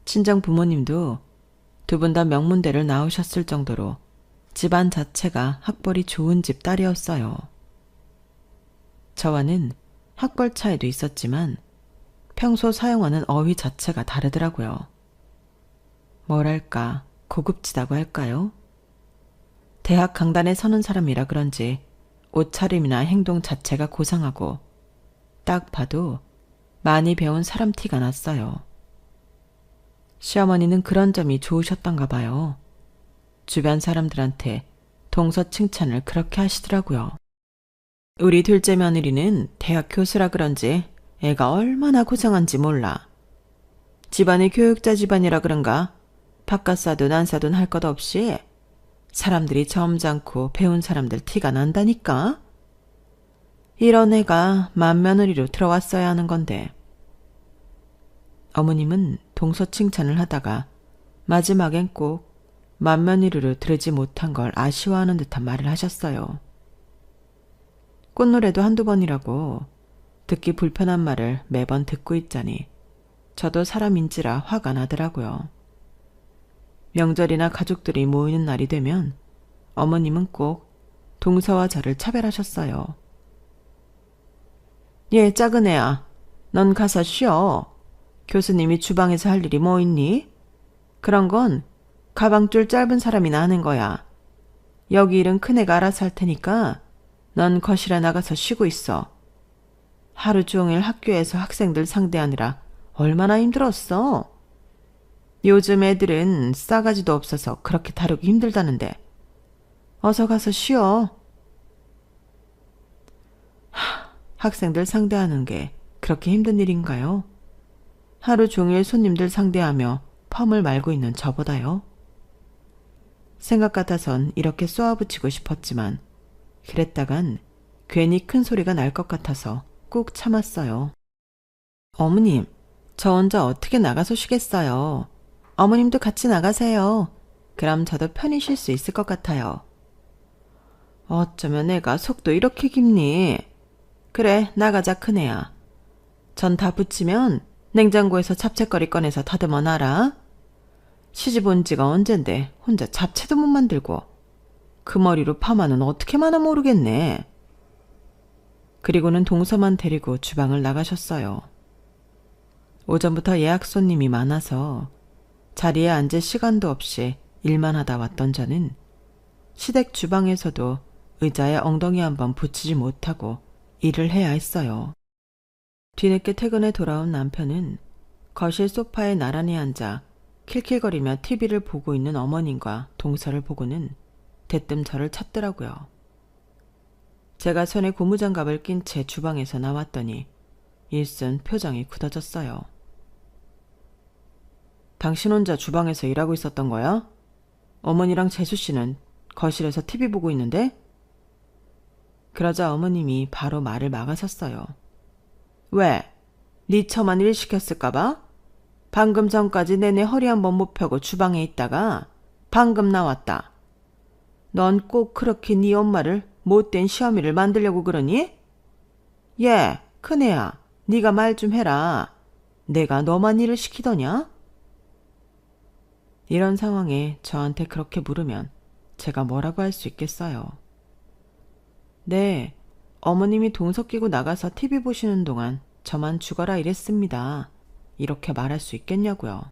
친정 부모님도 두 분 다 명문대를 나오셨을 정도로 집안 자체가 학벌이 좋은 집 딸이었어요. 저와는 학벌 차이도 있었지만 평소 사용하는 어휘 자체가 다르더라고요. 뭐랄까 고급지다고 할까요? 대학 강단에 서는 사람이라 그런지 옷차림이나 행동 자체가 고상하고 딱 봐도 많이 배운 사람 티가 났어요. 시어머니는 그런 점이 좋으셨던가 봐요. 주변 사람들한테 동서 칭찬을 그렇게 하시더라고요. 우리 둘째 며느리는 대학 교수라 그런지 애가 얼마나 고상한지 몰라. 집안이 교육자 집안이라 그런가 바깥사돈 난사돈 할 것 없이 사람들이 점잖고 배운 사람들 티가 난다니까. 이런 애가 맏며느리로 들어왔어야 하는 건데. 어머님은 동서 칭찬을 하다가 마지막엔 꼭 맏며느리로 들으지 못한 걸 아쉬워하는 듯한 말을 하셨어요. 꽃노래도 한두 번이라고 듣기 불편한 말을 매번 듣고 있자니 저도 사람인지라 화가 나더라고요. 명절이나 가족들이 모이는 날이 되면 어머님은 꼭 동서와 저를 차별하셨어요. 얘 작은 애야, 넌 가서 쉬어. 교수님이 주방에서 할 일이 뭐 있니? 그런 건 가방줄 짧은 사람이나 하는 거야. 여기 일은 큰애가 알아서 할 테니까 넌 거실에 나가서 쉬고 있어. 하루 종일 학교에서 학생들 상대하느라 얼마나 힘들었어? 요즘 애들은 싸가지도 없어서 그렇게 다루기 힘들다는데 어서 가서 쉬어. 학생들 상대하는 게 그렇게 힘든 일인가요? 하루 종일 손님들 상대하며 펌을 말고 있는 저보다요. 생각 같아선 이렇게 쏘아붙이고 싶었지만 그랬다간 괜히 큰 소리가 날 것 같아서 꾹 참았어요. 어머님, 저 혼자 어떻게 나가서 쉬겠어요. 어머님도 같이 나가세요. 그럼 저도 편히 쉴 수 있을 것 같아요. 어쩌면 애가 속도 이렇게 깊니? 그래, 나가자 큰애야. 전 다 붙이면 냉장고에서 잡채거리 꺼내서 다듬어 놔라. 시집 온 지가 언젠데 혼자 잡채도 못 만들고 그 머리로 파마는 어떻게 마나 모르겠네. 그리고는 동서만 데리고 주방을 나가셨어요. 오전부터 예약 손님이 많아서 자리에 앉을 시간도 없이 일만 하다 왔던 저는 시댁 주방에서도 의자에 엉덩이 한번 붙이지 못하고 일을 해야 했어요. 뒤늦게 퇴근해 돌아온 남편은 거실 소파에 나란히 앉아 킬킬거리며 TV를 보고 있는 어머님과 동서를 보고는 대뜸 저를 찾더라고요. 제가 손에 고무장갑을 낀 채 주방에서 나왔더니 일순 표정이 굳어졌어요. 당신 혼자 주방에서 일하고 있었던 거야? 어머니랑 재수 씨는 거실에서 TV 보고 있는데? 그러자 어머님이 바로 말을 막아섰어요. 왜? 네 처만 일 시켰을까봐? 방금 전까지 내내 허리 한번 못 펴고 주방에 있다가 방금 나왔다. 넌 꼭 그렇게 네 엄마를 못된 시어미를 만들려고 그러니? 예, 큰애야, 네가 말 좀 해라. 내가 너만 일을 시키더냐? 이런 상황에 저한테 그렇게 물으면 제가 뭐라고 할 수 있겠어요. 네, 어머님이 동서 끼고 나가서 TV 보시는 동안 저만 죽어라 이랬습니다. 이렇게 말할 수 있겠냐고요.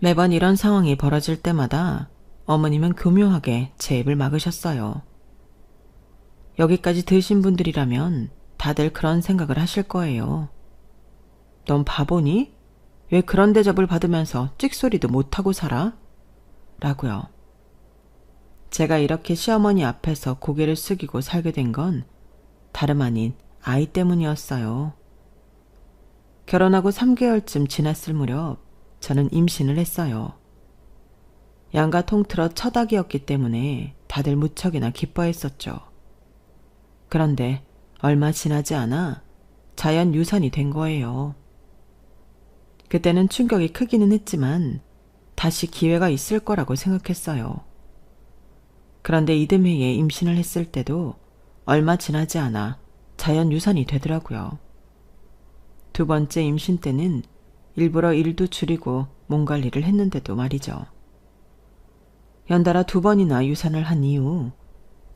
매번 이런 상황이 벌어질 때마다 어머님은 교묘하게 제 입을 막으셨어요. 여기까지 드신 분들이라면 다들 그런 생각을 하실 거예요. 넌 바보니? 왜 그런 대접을 받으면서 찍소리도 못하고 살아? 라고요. 제가 이렇게 시어머니 앞에서 고개를 숙이고 살게 된 건 다름 아닌 아이 때문이었어요. 결혼하고 3개월쯤 지났을 무렵 저는 임신을 했어요. 양가 통틀어 첫 아기였기 때문에 다들 무척이나 기뻐했었죠. 그런데 얼마 지나지 않아 자연 유산이 된 거예요. 그때는 충격이 크기는 했지만 다시 기회가 있을 거라고 생각했어요. 그런데 이듬해에 임신을 했을 때도 얼마 지나지 않아 자연 유산이 되더라고요. 두 번째 임신 때는 일부러 일도 줄이고 몸 관리를 했는데도 말이죠. 연달아 2번이나 유산을 한 이후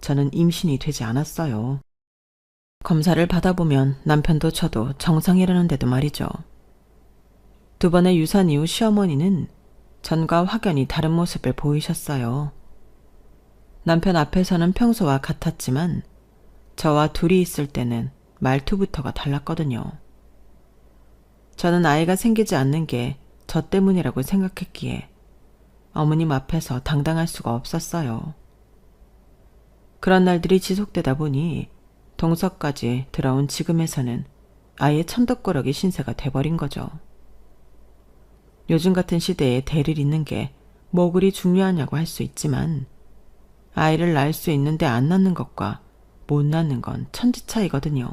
저는 임신이 되지 않았어요. 검사를 받아보면 남편도 저도 정상이라는데도 말이죠. 2번의 유산 이후 시어머니는 전과 확연히 다른 모습을 보이셨어요. 남편 앞에서는 평소와 같았지만 저와 둘이 있을 때는 말투부터가 달랐거든요. 저는 아이가 생기지 않는 게 저 때문이라고 생각했기에 어머님 앞에서 당당할 수가 없었어요. 그런 날들이 지속되다 보니 동서까지 들어온 지금에서는 아예 천덕꾸러기 신세가 돼버린 거죠. 요즘 같은 시대에 대를 잇는 게 뭐 그리 중요하냐고 할 수 있지만 아이를 낳을 수 있는데 안 낳는 것과 못 낳는 건 천지 차이거든요.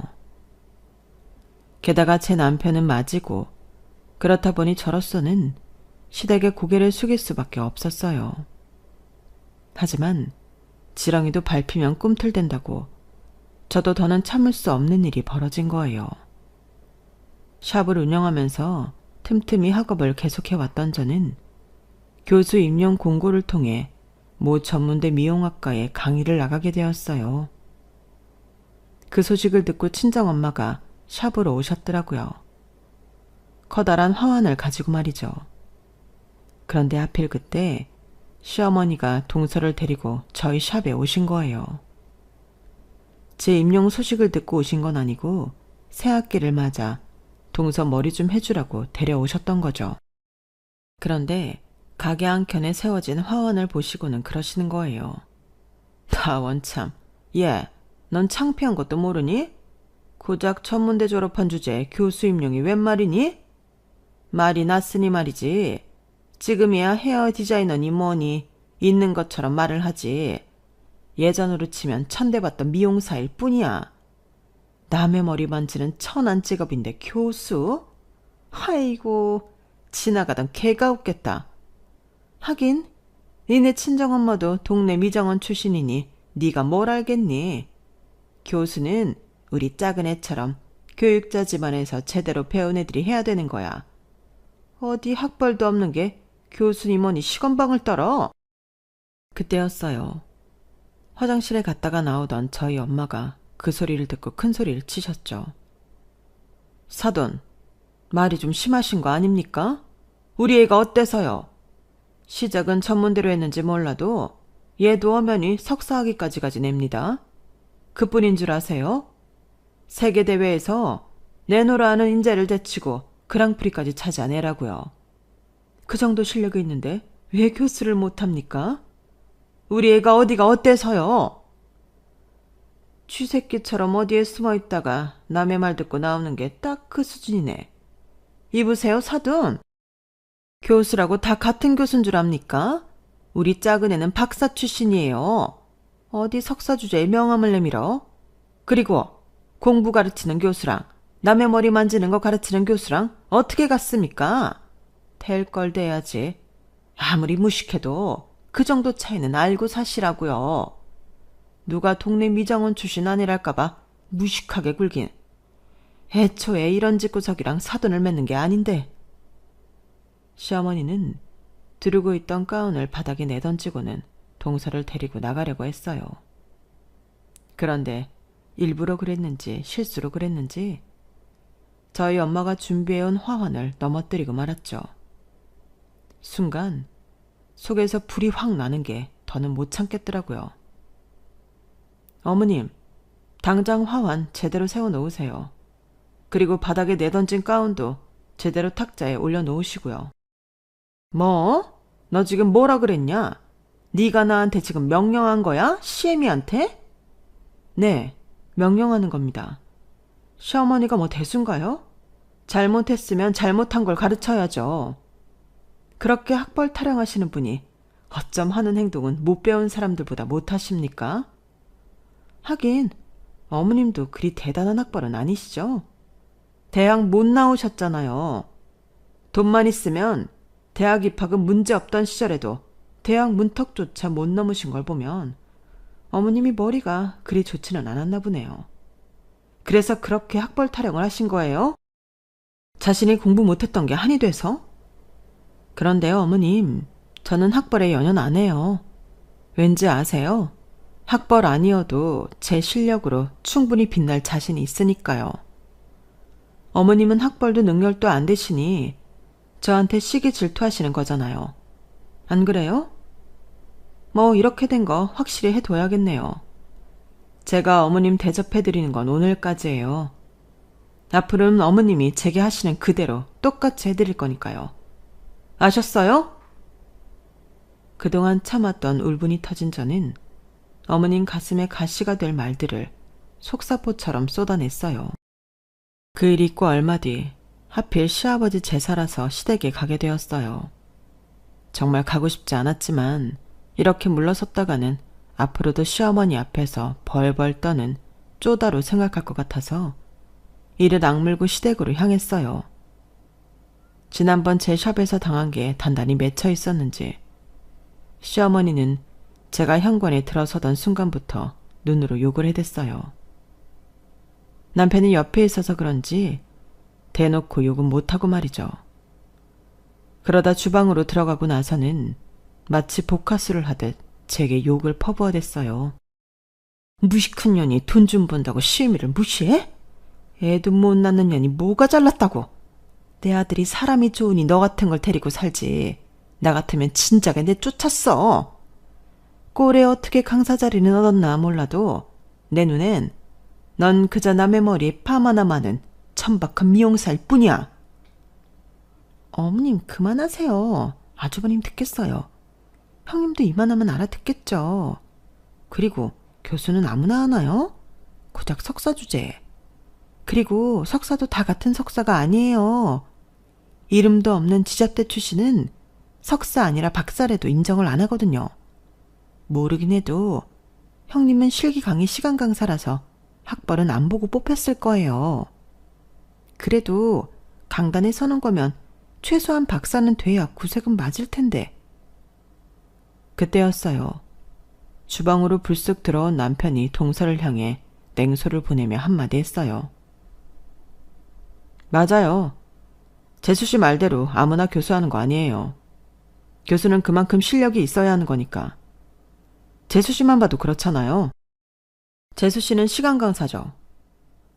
게다가 제 남편은 맞이고 그렇다 보니 저로서는 시댁에 고개를 숙일 수밖에 없었어요. 하지만 지렁이도 밟히면 꿈틀댄다고 저도 더는 참을 수 없는 일이 벌어진 거예요. 샵을 운영하면서 틈틈이 학업을 계속해왔던 저는 교수 임용 공고를 통해 모 전문대 미용학과에 강의를 나가게 되었어요. 그 소식을 듣고 친정엄마가 샵으로 오셨더라고요. 커다란 화환을 가지고 말이죠. 그런데 하필 그때 시어머니가 동서를 데리고 저희 샵에 오신 거예요. 제 임용 소식을 듣고 오신 건 아니고 새학기를 맞아 동서 머리 좀 해주라고 데려오셨던 거죠. 그런데 가게 한켠에 세워진 화환을 보시고는 그러시는 거예요. 나 원참, 얘, 넌 창피한 것도 모르니? 고작 천문대 졸업한 주제에 교수 임용이 웬 말이니? 말이 났으니 말이지. 지금이야 헤어 디자이너니 뭐니 있는 것처럼 말을 하지. 예전으로 치면 천대받던 미용사일 뿐이야. 남의 머리 만지는 천한 직업인데 교수? 아이고, 지나가던 개가 웃겠다. 하긴 니네 친정엄마도 동네 미정원 출신이니 네가 뭘 알겠니? 교수는 우리 작은 애처럼 교육자 집안에서 제대로 배운 애들이 해야 되는 거야. 어디 학벌도 없는 게 교수니 뭐니 시건방을 떨어. 그때였어요. 화장실에 갔다가 나오던 저희 엄마가 그 소리를 듣고 큰 소리를 치셨죠. 사돈, 말이 좀 심하신 거 아닙니까? 우리 애가 어때서요? 시작은 천문대로 했는지 몰라도 얘도 엄연히 석사학위까지 냅니다. 그뿐인 줄 아세요? 세계대회에서 내노라 하는 인재를 제치고 그랑프리까지 차지한 애라고요. 그 정도 실력이 있는데 왜 교수를 못합니까? 우리 애가 어디가 어때서요? 쥐새끼처럼 어디에 숨어있다가 남의 말 듣고 나오는 게 딱 그 수준이네. 이보세요, 사돈. 교수라고 다 같은 교수인 줄 압니까? 우리 작은 애는 박사 출신이에요. 어디 석사 주제에 명함을 내밀어? 그리고 공부 가르치는 교수랑 남의 머리 만지는 거 가르치는 교수랑 어떻게 같습니까? 될 걸 돼야지. 아무리 무식해도 그 정도 차이는 알고 사시라고요. 누가 동네 미정원 출신 아니랄까봐 무식하게 굴긴. 애초에 이런 집구석이랑 사돈을 맺는 게 아닌데. 시어머니는 두르고 있던 가운을 바닥에 내던지고는 동서를 데리고 나가려고 했어요. 그런데 일부러 그랬는지 실수로 그랬는지 저희 엄마가 준비해온 화환을 넘어뜨리고 말았죠. 순간 속에서 불이 확 나는 게 더는 못 참겠더라고요. 어머님, 당장 화환 제대로 세워놓으세요. 그리고 바닥에 내던진 가운도 제대로 탁자에 올려놓으시고요. 뭐? 너 지금 뭐라 그랬냐? 네가 나한테 지금 명령한 거야? 시애미한테? 네, 명령하는 겁니다. 시어머니가 뭐 대수인가요? 잘못했으면 잘못한 걸 가르쳐야죠. 그렇게 학벌 타령하시는 분이 어쩜 하는 행동은 못 배운 사람들보다 못하십니까? 하긴 어머님도 그리 대단한 학벌은 아니시죠? 대학 못 나오셨잖아요. 돈만 있으면 대학 입학은 문제없던 시절에도 대학 문턱조차 못 넘으신 걸 보면 어머님이 머리가 그리 좋지는 않았나 보네요. 그래서 그렇게 학벌 타령을 하신 거예요? 자신이 공부 못했던 게 한이 돼서? 그런데요, 어머님, 저는 학벌에 연연 안 해요. 왠지 아세요? 학벌 아니어도 제 실력으로 충분히 빛날 자신이 있으니까요. 어머님은 학벌도 능력도 안 되시니 저한테 시기 질투하시는 거잖아요. 안 그래요? 뭐 이렇게 된 거 확실히 해둬야겠네요. 제가 어머님 대접해드리는 건 오늘까지예요. 앞으로는 어머님이 제게 하시는 그대로 똑같이 해드릴 거니까요. 아셨어요? 그동안 참았던 울분이 터진 저는 어머님 가슴에 가시가 될 말들을 속사포처럼 쏟아냈어요. 그 일 있고 얼마 뒤 하필 시아버지 제사라서 시댁에 가게 되었어요. 정말 가고 싶지 않았지만 이렇게 물러섰다가는 앞으로도 시어머니 앞에서 벌벌 떠는 쪼다로 생각할 것 같아서 이를 악물고 시댁으로 향했어요. 지난번 제 샵에서 당한 게 단단히 맺혀 있었는지 시어머니는 제가 현관에 들어서던 순간부터 눈으로 욕을 해댔어요. 남편이 옆에 있어서 그런지 대놓고 욕은 못하고 말이죠. 그러다 주방으로 들어가고 나서는 마치 복화수를 하듯 제게 욕을 퍼부어댔어요. 무식한 년이 돈 좀 번다고 시애미를 무시해? 애도 못 낳는 년이 뭐가 잘났다고? 내 아들이 사람이 좋으니 너 같은 걸 데리고 살지. 나 같으면 진작에 내쫓았어. 꼴에 어떻게 강사 자리는 얻었나 몰라도 내 눈엔 넌 그저 남의 머리에 팜 하나 많은 천박한 미용사일 뿐이야. 어머님 그만하세요. 아주버님 듣겠어요. 형님도 이만하면 알아듣겠죠. 그리고 교수는 아무나 하나요? 고작 석사 주제에. 그리고 석사도 다 같은 석사가 아니에요. 이름도 없는 지잡대 출신은 석사 아니라 박사래도 인정을 안 하거든요. 모르긴 해도 형님은 실기 강의 시간 강사라서 학벌은 안 보고 뽑혔을 거예요. 그래도 강단에 서는 거면 최소한 박사는 돼야 구색은 맞을 텐데. 그때였어요. 주방으로 불쑥 들어온 남편이 동서를 향해 냉소를 보내며 한마디 했어요. 맞아요. 재수 씨 말대로 아무나 교수하는 거 아니에요. 교수는 그만큼 실력이 있어야 하는 거니까. 재수 씨만 봐도 그렇잖아요. 재수 씨는 시간 강사죠.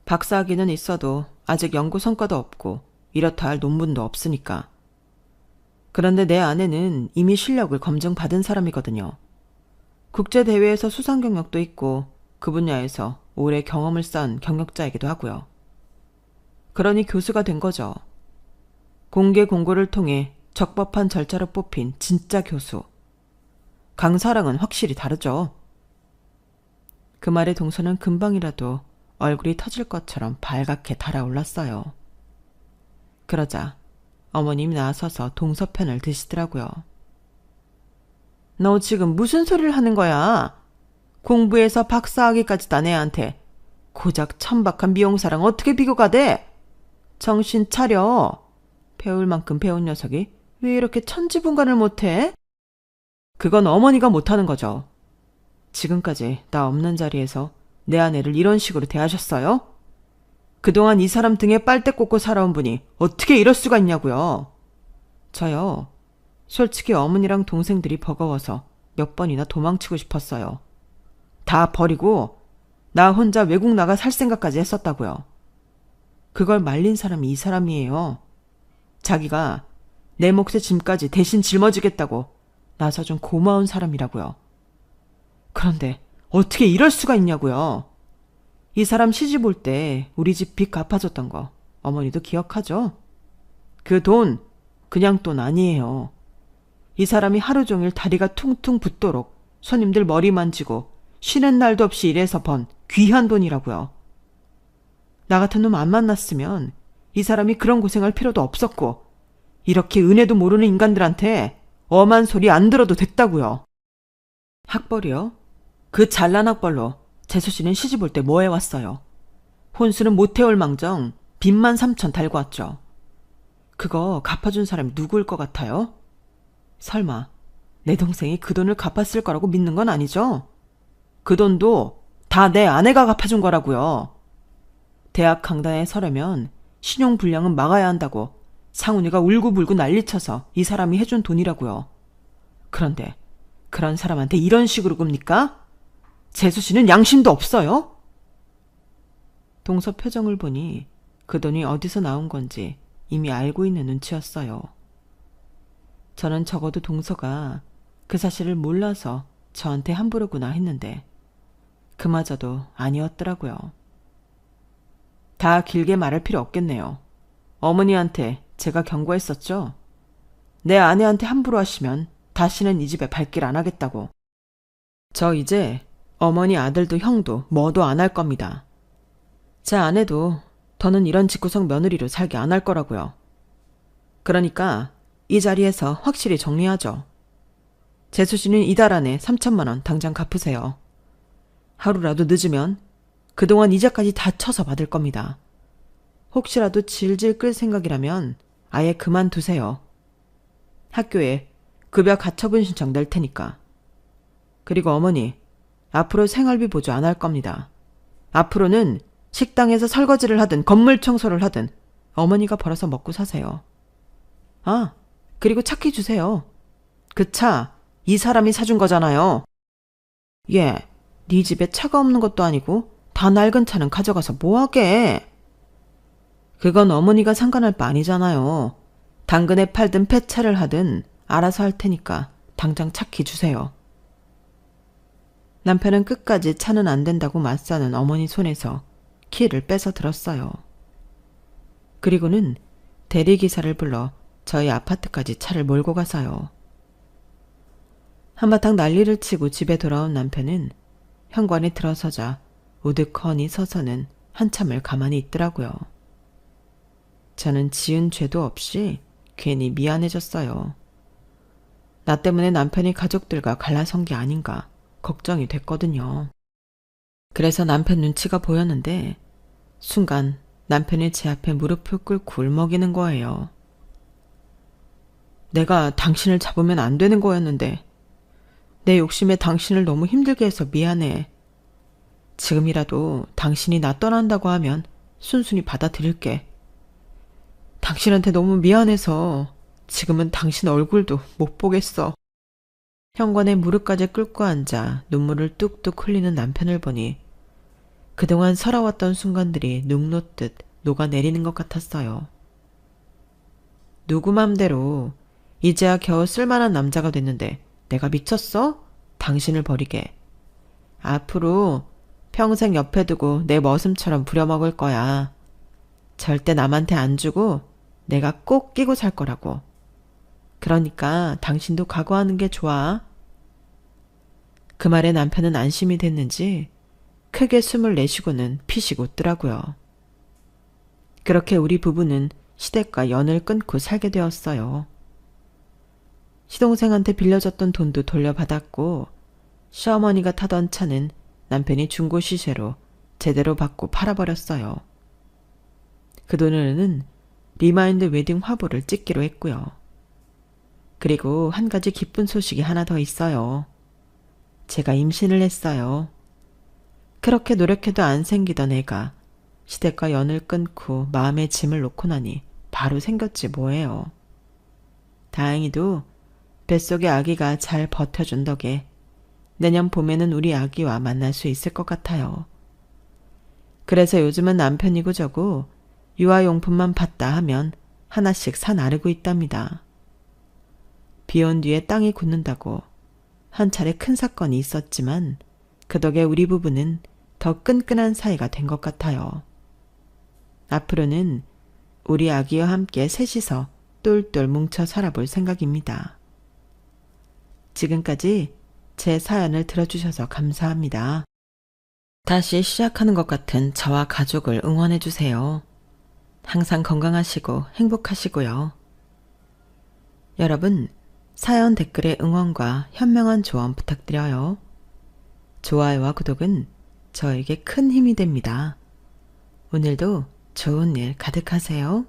박사 학위는 있어도 아직 연구 성과도 없고 이렇다 할 논문도 없으니까. 그런데 내 아내는 이미 실력을 검증받은 사람이거든요. 국제대회에서 수상 경력도 있고 그 분야에서 오래 경험을 쌓은 경력자이기도 하고요. 그러니 교수가 된 거죠. 공개 공고를 통해 적법한 절차로 뽑힌 진짜 교수. 강사랑은 확실히 다르죠. 그 말에 동서는 금방이라도 얼굴이 터질 것처럼 발갛게 달아올랐어요. 그러자 어머님이 나서서 동서 편을 드시더라고요. 너 지금 무슨 소리를 하는 거야? 공부해서 박사학위까지 딴 애한테 고작 천박한 미용사랑 어떻게 비교가 돼? 정신 차려. 배울 만큼 배운 녀석이 왜 이렇게 천지분간을 못해? 그건 어머니가 못하는 거죠. 지금까지 나 없는 자리에서 내 아내를 이런 식으로 대하셨어요? 그동안 이 사람 등에 빨대 꽂고 살아온 분이 어떻게 이럴 수가 있냐고요. 저요. 솔직히 어머니랑 동생들이 버거워서 몇 번이나 도망치고 싶었어요. 다 버리고 나 혼자 외국 나가 살 생각까지 했었다고요. 그걸 말린 사람이 이 사람이에요. 자기가 내 몫의 짐까지 대신 짊어지겠다고 나서준 고마운 사람이라고요. 그런데 어떻게 이럴 수가 있냐고요. 이 사람 시집 올 때 우리 집 빚 갚아줬던 거 어머니도 기억하죠? 그 돈 그냥 돈 아니에요. 이 사람이 하루 종일 다리가 퉁퉁 붓도록 손님들 머리 만지고 쉬는 날도 없이 일해서 번 귀한 돈이라고요. 나 같은 놈 안 만났으면 이 사람이 그런 고생할 필요도 없었고 이렇게 은혜도 모르는 인간들한테 엄한 소리 안 들어도 됐다고요. 학벌이요? 그 잘난 학벌로 재수 씨는 시집 올 때 뭐 해왔어요? 혼수는 못 해올 망정 빚만 3천 달고 왔죠. 그거 갚아준 사람이 누구일 것 같아요? 설마 내 동생이 그 돈을 갚았을 거라고 믿는 건 아니죠? 그 돈도 다 내 아내가 갚아준 거라고요. 대학 강단에 서려면 신용불량은 막아야 한다고 상훈이가 울고불고 난리쳐서 이 사람이 해준 돈이라고요. 그런데 그런 사람한테 이런 식으로 굽니까? 재수 씨는 양심도 없어요? 동서 표정을 보니 그 돈이 어디서 나온 건지 이미 알고 있는 눈치였어요. 저는 적어도 동서가 그 사실을 몰라서 저한테 함부로구나 했는데 그마저도 아니었더라고요. 다 길게 말할 필요 없겠네요. 어머니한테 제가 경고했었죠. 내 아내한테 함부로 하시면 다시는 이 집에 발길 안 하겠다고. 저 이제 어머니 아들도 형도 뭐도 안 할 겁니다. 제 아내도 더는 이런 집구석 며느리로 살게 안 할 거라고요. 그러니까 이 자리에서 확실히 정리하죠. 재수 씨는 이달 안에 3천만 원 당장 갚으세요. 하루라도 늦으면 그동안 이자까지 다 쳐서 받을 겁니다. 혹시라도 질질 끌 생각이라면 아예 그만두세요. 학교에 급여 가처분 신청 낼 테니까. 그리고 어머니, 앞으로 생활비 보조 안 할 겁니다. 앞으로는 식당에서 설거지를 하든 건물 청소를 하든 어머니가 벌어서 먹고 사세요. 아, 그리고 차키 주세요. 그 차 이 사람이 사준 거잖아요. 예, 네 집에 차가 없는 것도 아니고 다 낡은 차는 가져가서 뭐하게. 그건 어머니가 상관할 바 아니잖아요. 당근에 팔든 폐차를 하든 알아서 할 테니까 당장 차키 주세요. 남편은 끝까지 차는 안 된다고 맞서는 어머니 손에서 키를 뺏어 들었어요. 그리고는 대리기사를 불러 저희 아파트까지 차를 몰고 가서요. 한바탕 난리를 치고 집에 돌아온 남편은 현관에 들어서자 우두커니 서서는 한참을 가만히 있더라고요. 저는 지은 죄도 없이 괜히 미안해졌어요. 나 때문에 남편이 가족들과 갈라선 게 아닌가 걱정이 됐거든요. 그래서 남편 눈치가 보였는데 순간 남편이 제 앞에 무릎을 꿇고 울먹이는 거예요. 내가 당신을 잡으면 안 되는 거였는데 내 욕심에 당신을 너무 힘들게 해서 미안해. 지금이라도 당신이 나 떠난다고 하면 순순히 받아들일게. 당신한테 너무 미안해서 지금은 당신 얼굴도 못 보겠어. 현관에 무릎까지 꿇고 앉아 눈물을 뚝뚝 흘리는 남편을 보니 그동안 살아왔던 순간들이 눅 놓듯 녹아내리는 것 같았어요. 누구 맘대로 이제야 겨우 쓸만한 남자가 됐는데 내가 미쳤어? 당신을 버리게. 앞으로 평생 옆에 두고 내 머슴처럼 부려먹을 거야. 절대 남한테 안 주고 내가 꼭 끼고 살 거라고. 그러니까 당신도 각오하는 게 좋아. 그 말에 남편은 안심이 됐는지 크게 숨을 내쉬고는 피식 웃더라고요. 그렇게 우리 부부는 시댁과 연을 끊고 살게 되었어요. 시동생한테 빌려줬던 돈도 돌려받았고 시어머니가 타던 차는 남편이 중고 시세로 제대로 받고 팔아버렸어요. 그 돈으로는 리마인드 웨딩 화보를 찍기로 했고요. 그리고 한 가지 기쁜 소식이 하나 더 있어요. 제가 임신을 했어요. 그렇게 노력해도 안 생기던 애가 시댁과 연을 끊고 마음의 짐을 놓고 나니 바로 생겼지 뭐예요. 다행히도 뱃속의 아기가 잘 버텨준 덕에 내년 봄에는 우리 아기와 만날 수 있을 것 같아요. 그래서 요즘은 남편이고 저고 유아용품만 봤다 하면 하나씩 사 나르고 있답니다. 비 온 뒤에 땅이 굳는다고 한 차례 큰 사건이 있었지만 그 덕에 우리 부부는 더 끈끈한 사이가 된 것 같아요. 앞으로는 우리 아기와 함께 셋이서 똘똘 뭉쳐 살아볼 생각입니다. 지금까지 제 사연을 들어주셔서 감사합니다. 다시 시작하는 것 같은 저와 가족을 응원해주세요. 항상 건강하시고 행복하시고요. 여러분, 사연 댓글에 응원과 현명한 조언 부탁드려요. 좋아요와 구독은 저에게 큰 힘이 됩니다. 오늘도 좋은 일 가득하세요.